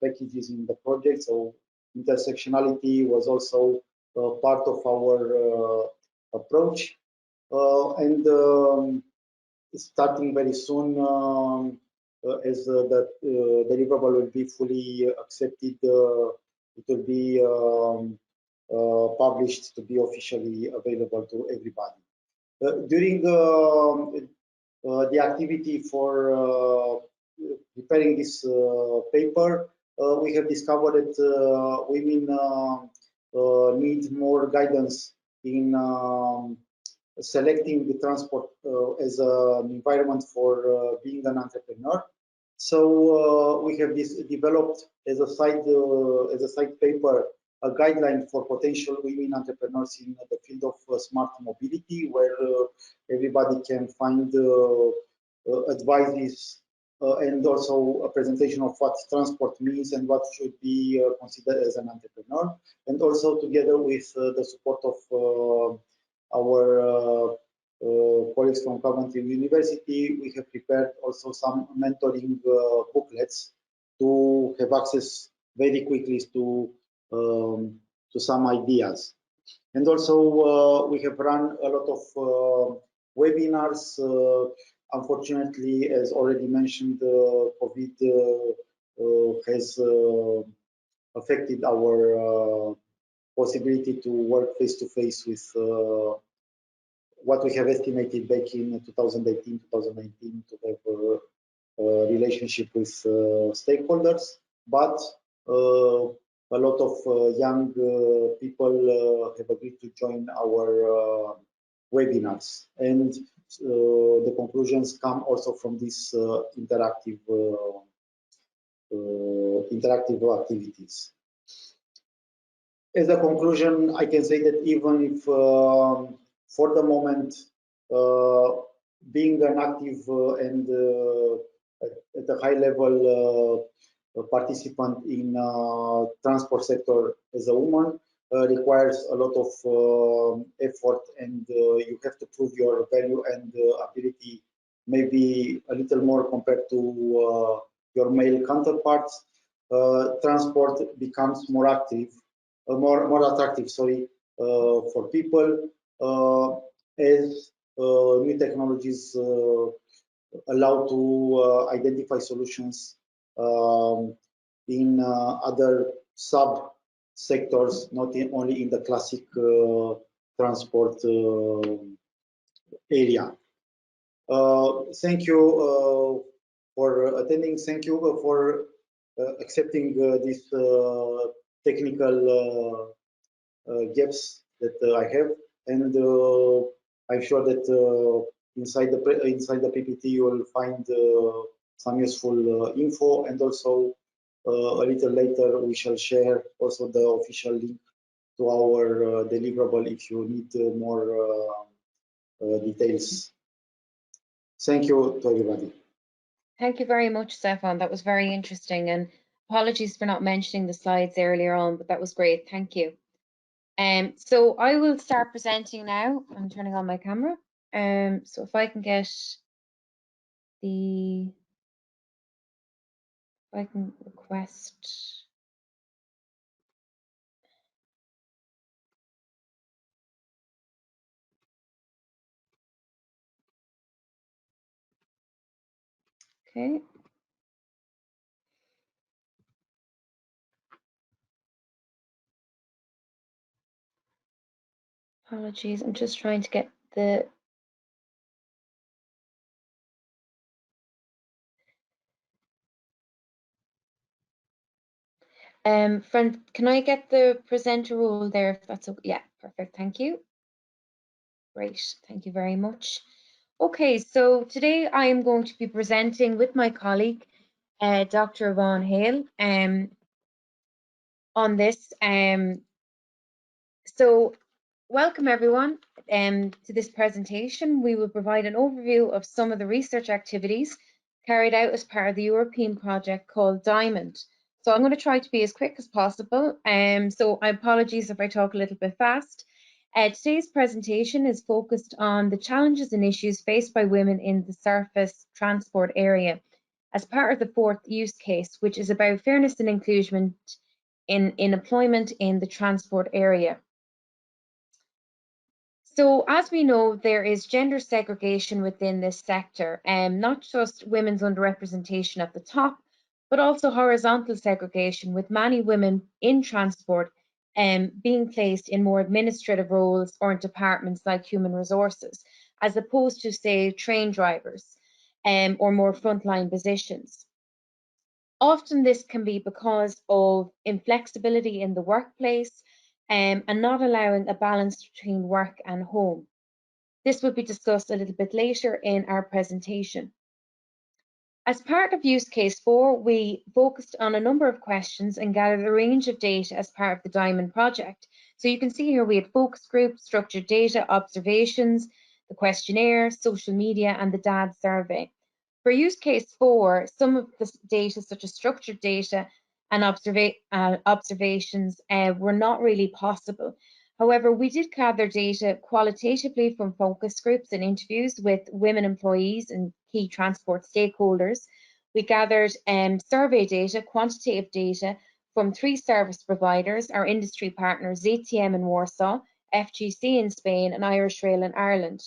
S4: packages in the project. So intersectionality was also part of our approach, and starting very soon, as the deliverable will be fully accepted, it will be published to be officially available to everybody. During the activity for preparing this paper, we have discovered that women need more guidance in selecting the transport as an environment for being an entrepreneur. So we have developed as a side paper a guideline for potential women entrepreneurs in the field of smart mobility, where everybody can find advices and also a presentation of what transport means and what should be considered as an entrepreneur. And also together with the support of our colleagues from Coventry University, we have prepared also some mentoring booklets to have access very quickly to some ideas. And also we have run a lot of webinars. Unfortunately, as already mentioned, COVID has affected our possibility to work face-to-face with what we have estimated back in 2018, 2019 to have a relationship with stakeholders. But a lot of young people have agreed to join our webinars, and the conclusions come also from these interactive activities. As a conclusion, I can say that even if for the moment being an active and at a high level participant in transport sector as a woman requires a lot of effort, and you have to prove your value and ability maybe a little more compared to your male counterparts. Transport becomes more active, more attractive, sorry, for people as new technologies allow to identify solutions in other sub sectors, not only in the classic transport area. Thank you for attending. Thank you for accepting these technical gaps that I have, and I'm sure that inside the PPT you will find some useful info, and also a little later we shall share also the official link to our deliverable if you need more details. Thank you to everybody.
S2: Thank you very much, Stefan. That was very interesting, and apologies for not mentioning the slides earlier on, but that was great. Thank you. So I will start presenting now. I'm turning on my camera. So if I can get if I can request. Okay. Apologies, I'm just trying to get the friend, can I get the presenter role there if that's okay? Yeah, perfect, thank you. Great, thank you very much. Okay, so today I am going to be presenting with my colleague, Dr. Yvonne Hale, on this. So welcome everyone to this presentation. We will provide an overview of some of the research activities carried out as part of the European project called DIAMOND. So I'm going to try to be as quick as possible. So I apologize if I talk a little bit fast. Today's presentation is focused on the challenges and issues faced by women in the surface transport area as part of the fourth use case, which is about fairness and inclusion in employment in the transport area. So as we know, there is gender segregation within this sector, and not just women's underrepresentation at the top, but also horizontal segregation, with many women in transport being placed in more administrative roles or in departments like human resources, as opposed to, say, train drivers or more frontline positions. Often this can be because of inflexibility in the workplace and not allowing a balance between work and home. This will be discussed a little bit later in our presentation. As part of use case 4, we focused on a number of questions and gathered a range of data as part of the DIAMOND project. So you can see here we had focus groups, structured data, observations, the questionnaire, social media, and the DAD survey. For use case 4, some of the data, such as structured data and observations, were not really possible. However, we did gather data qualitatively from focus groups and interviews with women employees and key transport stakeholders. We gathered survey data, quantitative data from 3 service providers, our industry partners, ZTM in Warsaw, FGC in Spain, and Irish Rail in Ireland.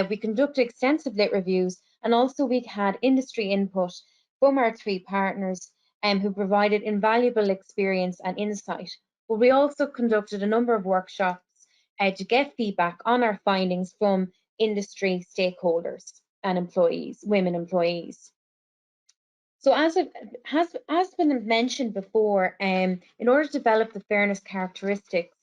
S2: We conducted extensive lit reviews, and also we had industry input from our 3 partners who provided invaluable experience and insight. But we also conducted a number of workshops to get feedback on our findings from industry stakeholders and employees, women employees. So as it has been mentioned before, in order to develop the fairness characteristics,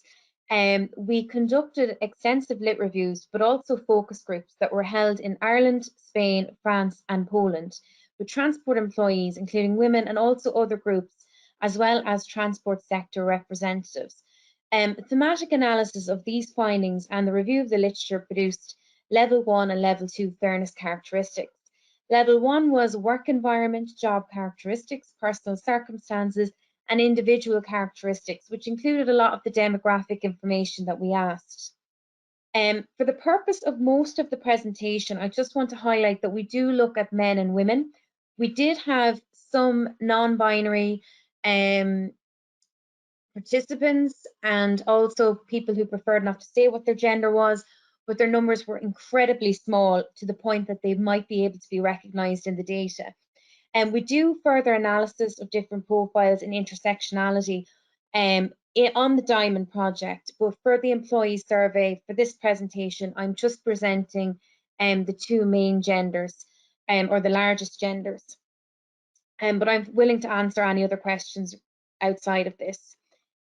S2: we conducted extensive lit reviews, but also focus groups that were held in Ireland, Spain, France, and Poland, with transport employees, including women and also other groups, as well as transport sector representatives. Thematic analysis of these findings and the review of the literature produced Level 1 and Level 2 fairness characteristics. Level 1 was work environment, job characteristics, personal circumstances, and individual characteristics, which included a lot of the demographic information that we asked. For the purpose of most of the presentation, I just want to highlight that we do look at men and women. We did have some non-binary participants and also people who preferred not to say what their gender was, but their numbers were incredibly small to the point that they might be able to be recognised in the data. And we do further analysis of different profiles and intersectionality on the DIAMOND project, but for the employee survey for this presentation, I'm just presenting the two main genders or the largest genders. But I'm willing to answer any other questions outside of this.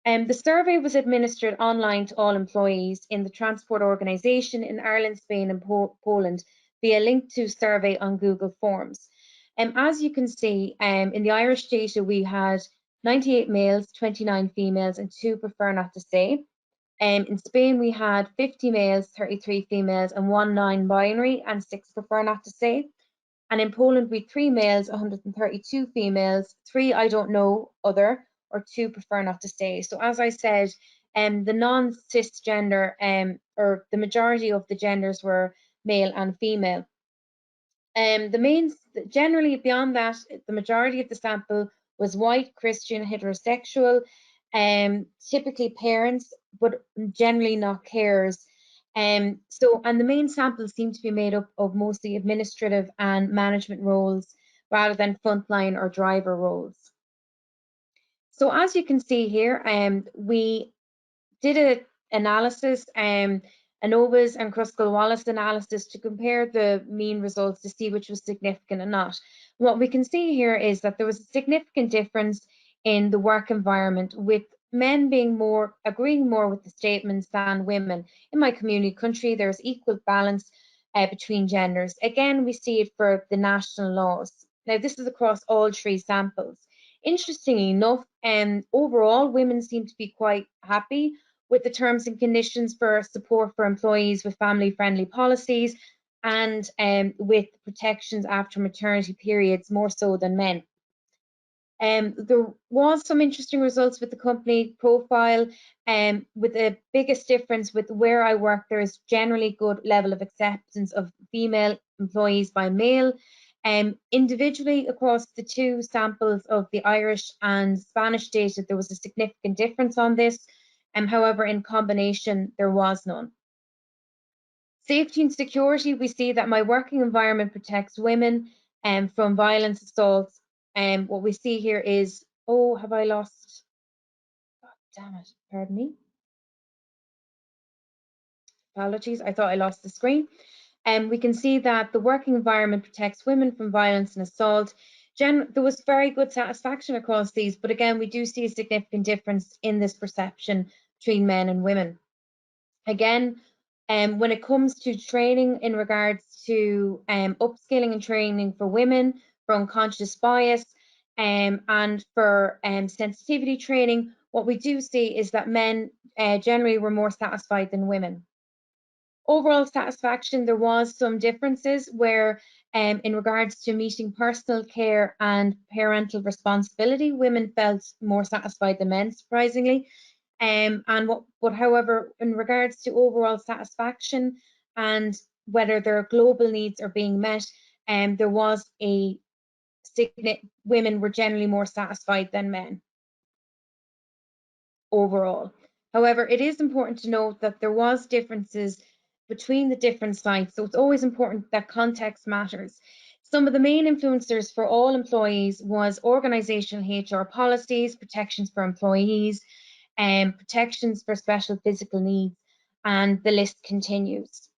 S2: The survey was administered online to all employees in the transport organisation in Ireland, Spain and Poland via link to survey on Google Forms. As you can see, in the Irish data, we had 98 males, 29 females and 2 prefer not to say. In Spain, we had 50 males, 33 females and 1 non-binary and 6 prefer not to say. And in Poland, we had 3 males, 132 females, 3 I don't know, other, or 2 prefer not to say. So as I said, the non-cisgender or the majority of the genders were male and female. Generally beyond that, the majority of the sample was white, Christian, heterosexual, typically parents, but generally not carers. And the main sample seemed to be made up of mostly administrative and management roles rather than frontline or driver roles. So as you can see here, we did an analysis, ANOVA's and Kruskal-Wallis analysis to compare the mean results to see which was significant or not. What we can see here is that there was a significant difference in the work environment, with men agreeing more with the statements than women. In my community country, there's equal balance between genders. Again, we see it for the national laws. Now, this is across all 3 samples. Interestingly enough, overall, women seem to be quite happy with the terms and conditions for support for employees with family-friendly policies and with protections after maternity periods, more so than men. There was some interesting results with the company profile, with the biggest difference with where I work, there is generally good level of acceptance of female employees by male. Individually across the 2 samples of the Irish and Spanish data, there was a significant difference on this. However, in combination, there was none. Safety and security, we see that my working environment protects women from violence, assaults. What we see here is, oh, have I lost? God damn it, pardon me. Apologies, I thought I lost the screen. We can see that the working environment protects women from violence and assault. There was very good satisfaction across these, but again, we do see a significant difference in this perception between men and women. Again, when it comes to training in regards to upskilling and training for women for unconscious bias and for sensitivity training, what we do see is that men generally were more satisfied than women. Overall satisfaction, there was some differences where in regards to meeting personal care and parental responsibility, women felt more satisfied than men, surprisingly. But however, in regards to overall satisfaction and whether their global needs are being met, there was women were generally more satisfied than men overall. However, it is important to note that there was differences between the different sites, so it's always important that context matters. Some of the main influencers for all employees was organisational HR policies, protections for employees, protections for special physical needs, and the list continues.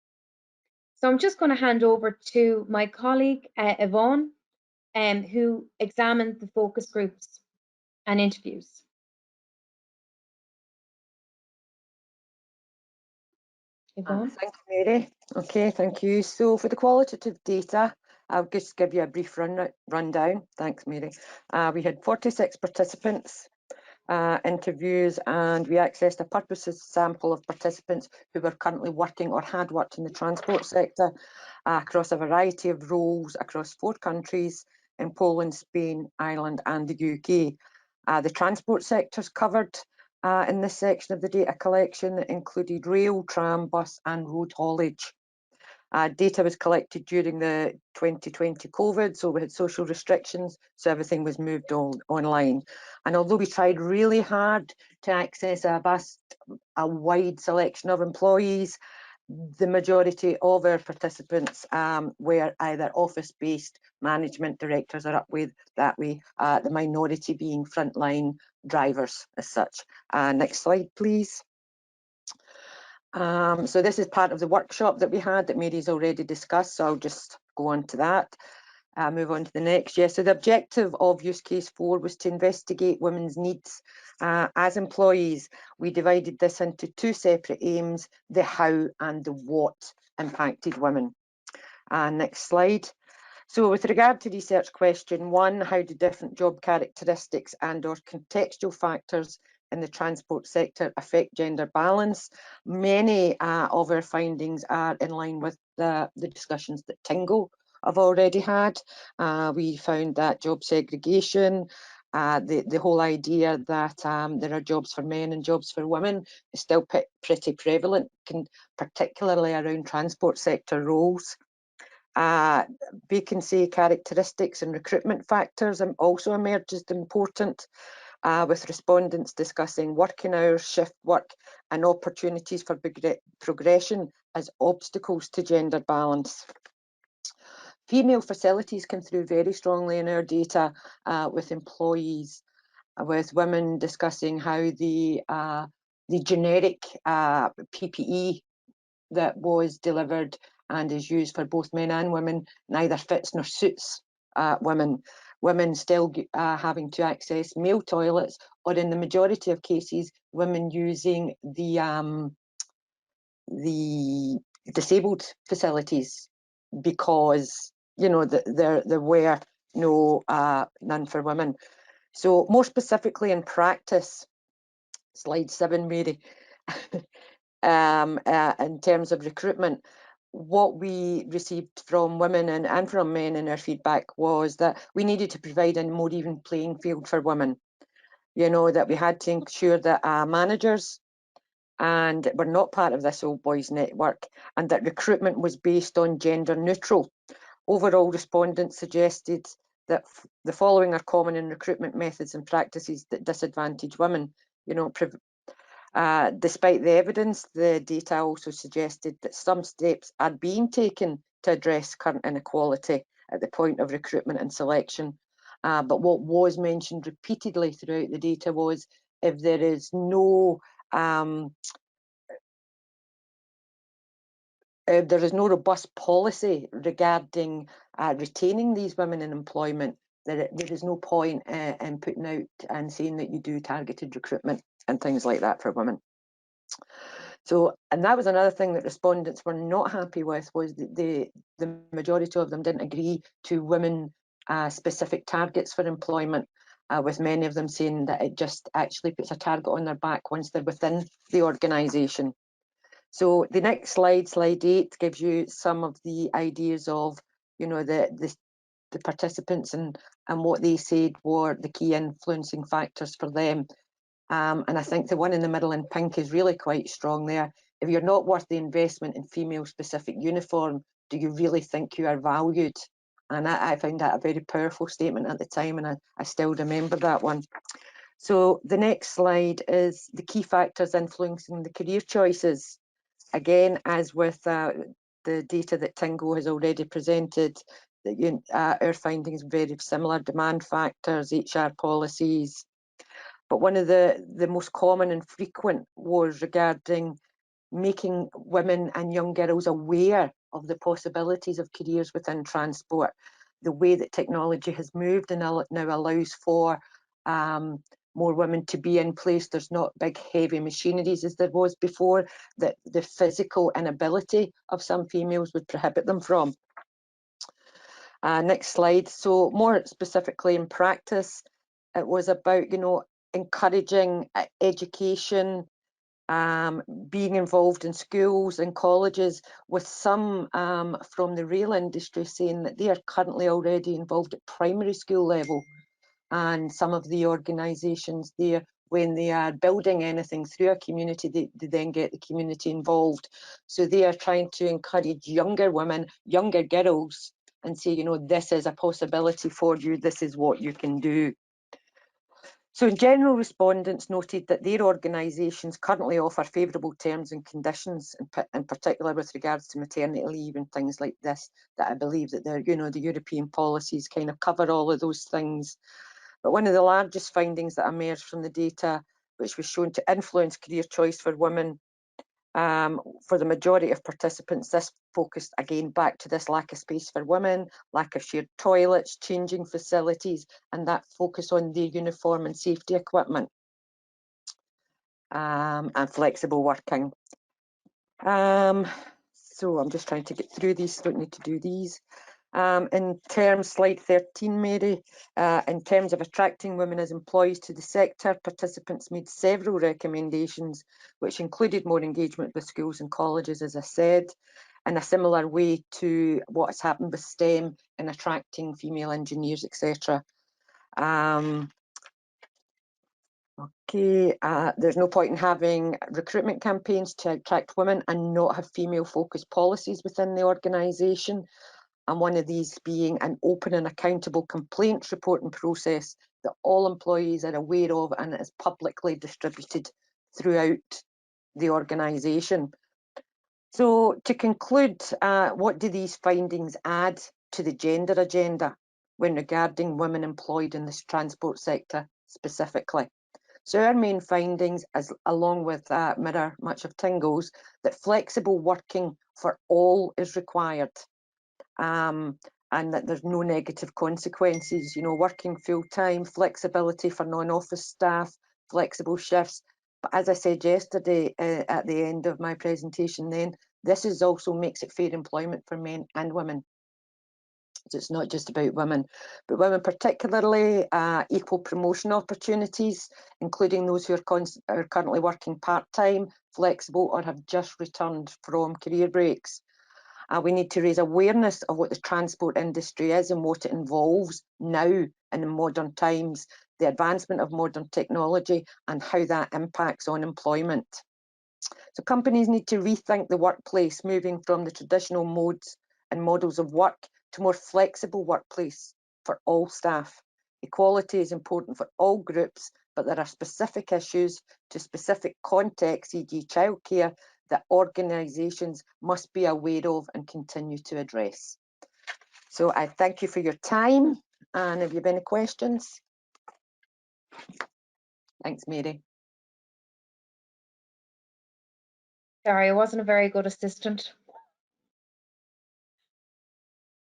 S2: So I'm just going to hand over to my colleague, Yvonne, who examined the focus groups and interviews. Yvonne?
S6: Thank you, Mary. Okay, thank you. So for the qualitative data, I'll just give you a brief rundown. Thanks, Mary. We had 46 participants interviews, and we accessed a purposive sample of participants who were currently working or had worked in the transport sector across a variety of roles across 4 countries in Poland, Spain, Ireland and the UK. The transport sectors covered in this section of the data collection that included rail, tram, bus and road haulage. Data was collected during the 2020 COVID, so we had social restrictions, so everything was moved online. And although we tried really hard to access a wide selection of employees, the majority of our participants were either office-based management directors or up with that way, the minority being frontline drivers as such. Next slide, please. So this is part of the workshop that we had that Mary's already discussed, so I'll just go on to that. Move on to the next. So the objective of use case 4 was to investigate women's needs as employees. We divided this into 2 separate aims, the how and the what impacted women. Next slide. So with regard to research question 1, how do different job characteristics and or contextual factors in the transport sector affect gender balance? Many of our findings are in line with the discussions that TInnGO have already had. We found that job segregation, the whole idea that there are jobs for men and jobs for women is still pretty prevalent, particularly around transport sector roles. Vacancy characteristics and recruitment factors also emerged as important, with respondents discussing working hours, shift work and opportunities for progression as obstacles to gender balance. Female facilities came through very strongly in our data, with employees, with women discussing how the generic PPE that was delivered and is used for both men and women neither fits nor suits women. Women still having to access male toilets, or in the majority of cases, women using the disabled facilities because, you know, there were none for women. So more specifically in practice, slide 7, Mary, in terms of recruitment, what we received from women and from men in our feedback was that we needed to provide a more even playing field for women. You know, that we had to ensure that managers and were not part of this old boys network, and that recruitment was based on gender neutral. Overall, respondents suggested that the following are common in recruitment methods and practices that disadvantage women. You know, despite the evidence, the data also suggested that some steps are being taken to address current inequality at the point of recruitment and selection. But what was mentioned repeatedly throughout the data was if there is no robust policy regarding retaining these women in employment, there is no point in putting out and saying that you do targeted recruitment and things like that for women. So, and that was another thing that respondents were not happy with, was that the majority of them didn't agree to women specific targets for employment, with many of them saying that it just actually puts a target on their back once they're within the organisation. So the next slide, slide 8, gives you some of the ideas of, you know, the participants and what they said were the key influencing factors for them. And I think the one in the middle in pink is really quite strong there. If you're not worth the investment in female-specific uniform, do you really think you are valued? And I found that a very powerful statement at the time, and I still remember that one. So the next slide is the key factors influencing the career choices. Again, as with the data that TInnGO has already presented, our findings are very similar: demand factors, HR policies. But one of the most common and frequent was regarding making women and young girls aware of the possibilities of careers within transport. the way that technology has moved and now allows for more women to be in place. There's not big heavy machineries as there was before, that the physical inability of some females would prohibit them from. Next slide. So more specifically in practice, it was about, you know, encouraging education, being involved in schools and colleges, with some from the rail industry saying that they are currently already involved at primary school level. And some of the organisations there, when they are building anything through a community, they then get the community involved. So they are trying to encourage younger women, younger girls, and say, you know, this is a possibility for you, this is what you can do. So in general, respondents noted that their organisations currently offer favourable terms and conditions, in particular with regards to maternity leave and things like this, that I believe that they're, you know, the European policies kind of cover all of those things. But one of the largest findings that emerged from the data, which was shown to influence career choice for women, for the majority of participants, this focused again back to this lack of space for women, lack of shared toilets, changing facilities, and that focus on the uniform and safety equipment, and flexible working. So I'm just trying to get through these, don't need to do these. In terms, slide 13, Mary, in terms of attracting women as employees to the sector, participants made several recommendations, which included more engagement with schools and colleges, as I said, in a similar way to what has happened with STEM in attracting female engineers, etc. Okay, there's no point in having recruitment campaigns to attract women and not have female-focused policies within the organisation. And one of these being an open and accountable complaints reporting process that all employees are aware of and is publicly distributed throughout the organisation. So to conclude, what do these findings add to the gender agenda when regarding women employed in the transport sector specifically? So our main findings, along with mirror much of TInnGO's, that flexible working for all is required. And that there's no negative consequences, you know, working full-time, flexibility for non-office staff, flexible shifts. But as I said yesterday at the end of my presentation then, this is also makes it fair employment for men and women. So it's not just about women, but women particularly, equal promotion opportunities, including those who are currently working part-time, flexible, or have just returned from career breaks. We need to raise awareness of what the transport industry is and what it involves now and in modern times, the advancement of modern technology and how that impacts on employment. So companies need to rethink the workplace, moving from the traditional modes and models of work to more flexible workplace for all staff. Equality is important for all groups, but there are specific issues to specific contexts, e.g. childcare, that organisations must be aware of and continue to address. So I thank you for your time, and if you have any questions. Thanks, Mary.
S2: Sorry, I wasn't a very good assistant.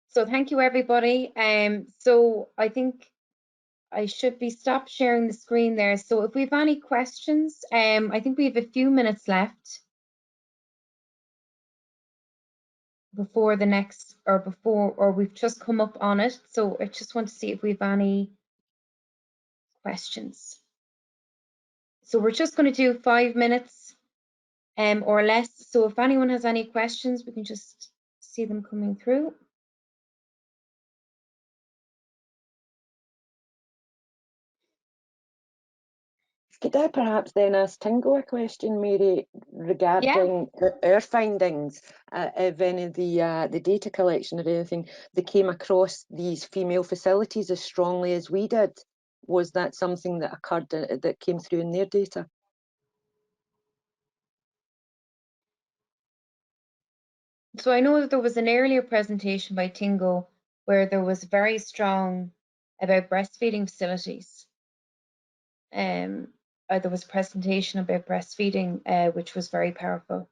S2: So thank you, everybody. So I think I should be stopped sharing the screen there. So if we have any questions, I think we have a few minutes left before the next, or we've just come up on it. So I just want to see if we have any questions. So we're just going to do 5 minutes or less. So if anyone has any questions, we can just see them coming through.
S6: Could I perhaps then ask TInnGO a question, Mary, regarding our findings, if any of the data collection or anything, they came across these female facilities as strongly as we did? Was that something that occurred, that came through in their data?
S2: So I know that there was an earlier presentation by TInnGO where there was very strong about breastfeeding facilities. There was a presentation about breastfeeding, which was very powerful.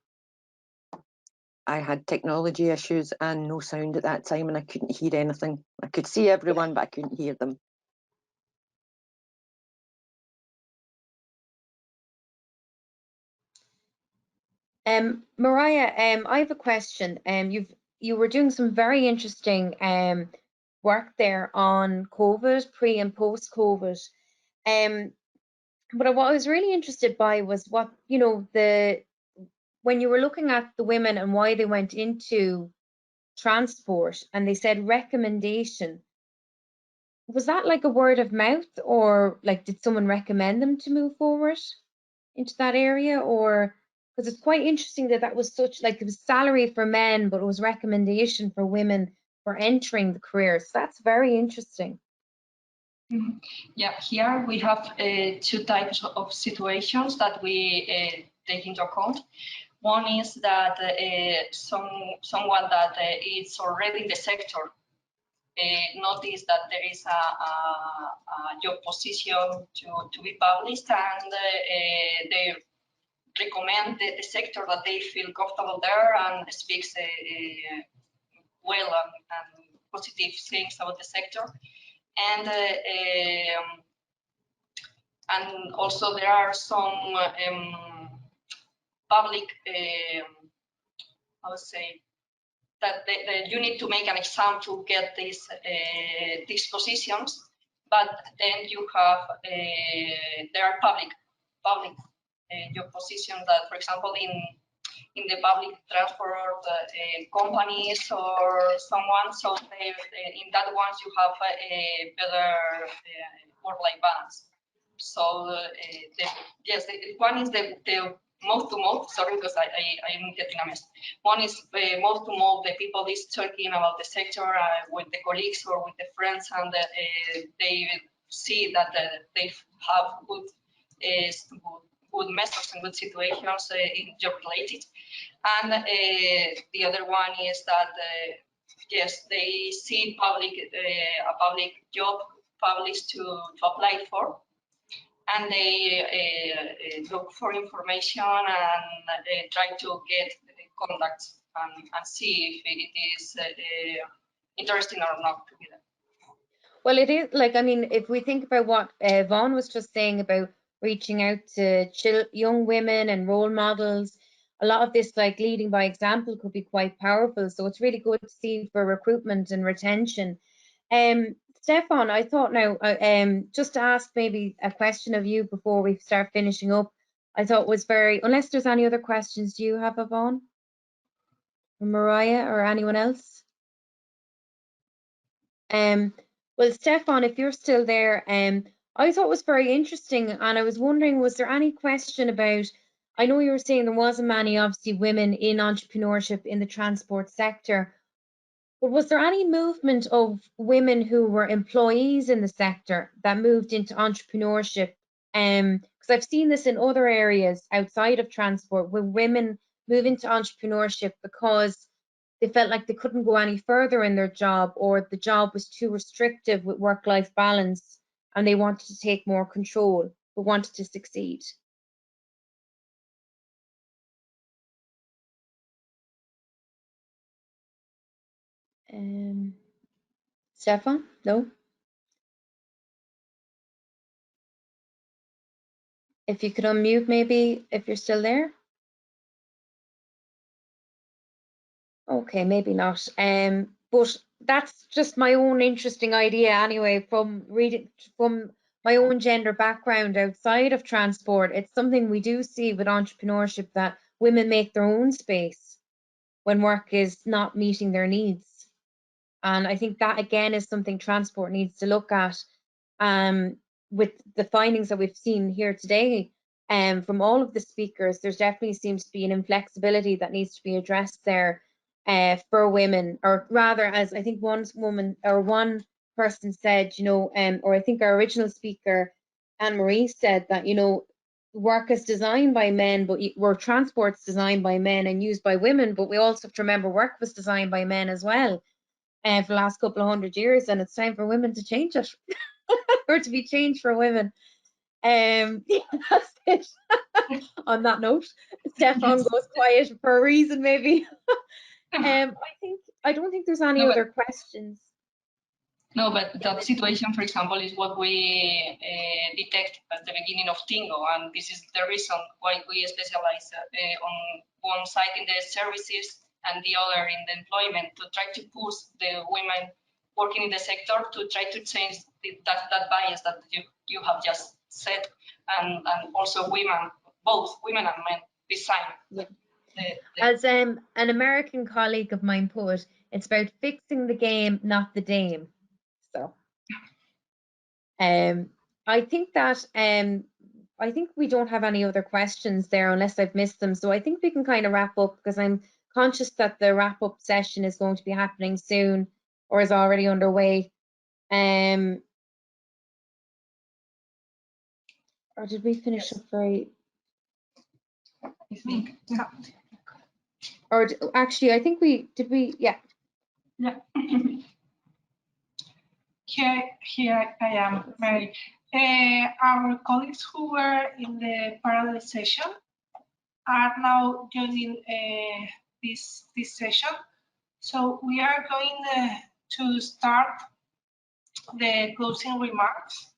S6: I had technology issues and no sound at that time, and I couldn't hear anything. I could see everyone, but I couldn't hear them.
S2: Mireia, I have a question. You were doing some very interesting work there on COVID, pre and post COVID. But what I was really interested by was what, you know, when you were looking at the women and why they went into transport, and they said recommendation. Was that like a word of mouth, or like did someone recommend them to move forward into that area? Or because it's quite interesting that that was such, like, it was salary for men, but it was recommendation for women for entering the career. So that's very interesting.
S5: Yeah, here we have two types of situations that we take into account. One is that someone that is already in the sector notice that there is a job position to be published, and they recommend the sector that they feel comfortable there and speaks well and positive things about the sector. And also there are some public, I would say, that you need to make an exam to get these positions, but then you have there are public job positions that, for example, in the public transport companies or someone, so in that ones you have a better work-life balance. So yes, one is the mouth to mouth. Sorry, because I'm getting a mess. One is mouth to mouth. The people is talking about the sector with the colleagues or with the friends, and they see that they have good methods and good situations in job related. And the other one is that yes, they see a public job published to apply for, and they look for information and try to get contacts and see if it is interesting or not to be there.
S2: Well, it is, like, I mean, if we think about what Vaughan was just saying about reaching out to young women and role models, a lot of this, like, leading by example could be quite powerful. So it's really good to see for recruitment and retention. Stefan, I thought now, just to ask maybe a question of you before we start finishing up, I thought was very, unless there's any other questions, do you have, Vaughan? Or Mireia or anyone else? Well, Stefan, if you're still there, I thought it was very interesting, and I was wondering, was there any question about, I know you were saying there wasn't many, obviously, women in entrepreneurship in the transport sector, but was there any movement of women who were employees in the sector that moved into entrepreneurship? Because I've seen this in other areas outside of transport, where women move into entrepreneurship because they felt like they couldn't go any further in their job, or the job was too restrictive with work-life balance, and they wanted to take more control, but wanted to succeed. Stefan, no? If you could unmute, maybe, if you're still there. Okay, maybe not. But that's just my own interesting idea anyway, from reading from my own gender background outside of transport. It's something we do see with entrepreneurship, that women make their own space when work is not meeting their needs. And I think that again is something transport needs to look at, with the findings that we've seen here today. From all of the speakers, there's definitely seems to be an inflexibility that needs to be addressed there for women, or rather, as I think one woman or one person said, you know, or I think our original speaker, Anne-Marie, said that, you know, work is designed by men, but transport's designed by men and used by women, but we also have to remember work was designed by men as well for the last couple of 100 years, and it's time for women to change it or to be changed for women. That's it. On that note, Stefan goes quiet for a reason, maybe. I don't think there's any other questions.
S5: No, but that situation, for example, is what we detect at the beginning of TInnGO, and this is the reason why we specialize on one side in the services and the other in the employment, to try to push the women working in the sector to try to change that bias that you have just said, and also women, both women and men, design.
S2: Yeah. As an American colleague of mine put, it's about fixing the game, not the dame. So, I think that I think we don't have any other questions there unless I've missed them. So I think we can kind of wrap up, because I'm conscious that the wrap up session is going to be happening soon, or is already underway. Or did we finish up very?
S1: I think. Yeah.
S2: Or actually, I think we did. Yeah.
S1: Yeah. Here I am, Mary. Our colleagues who were in the parallel session are now joining this session. So we are going to start the closing remarks.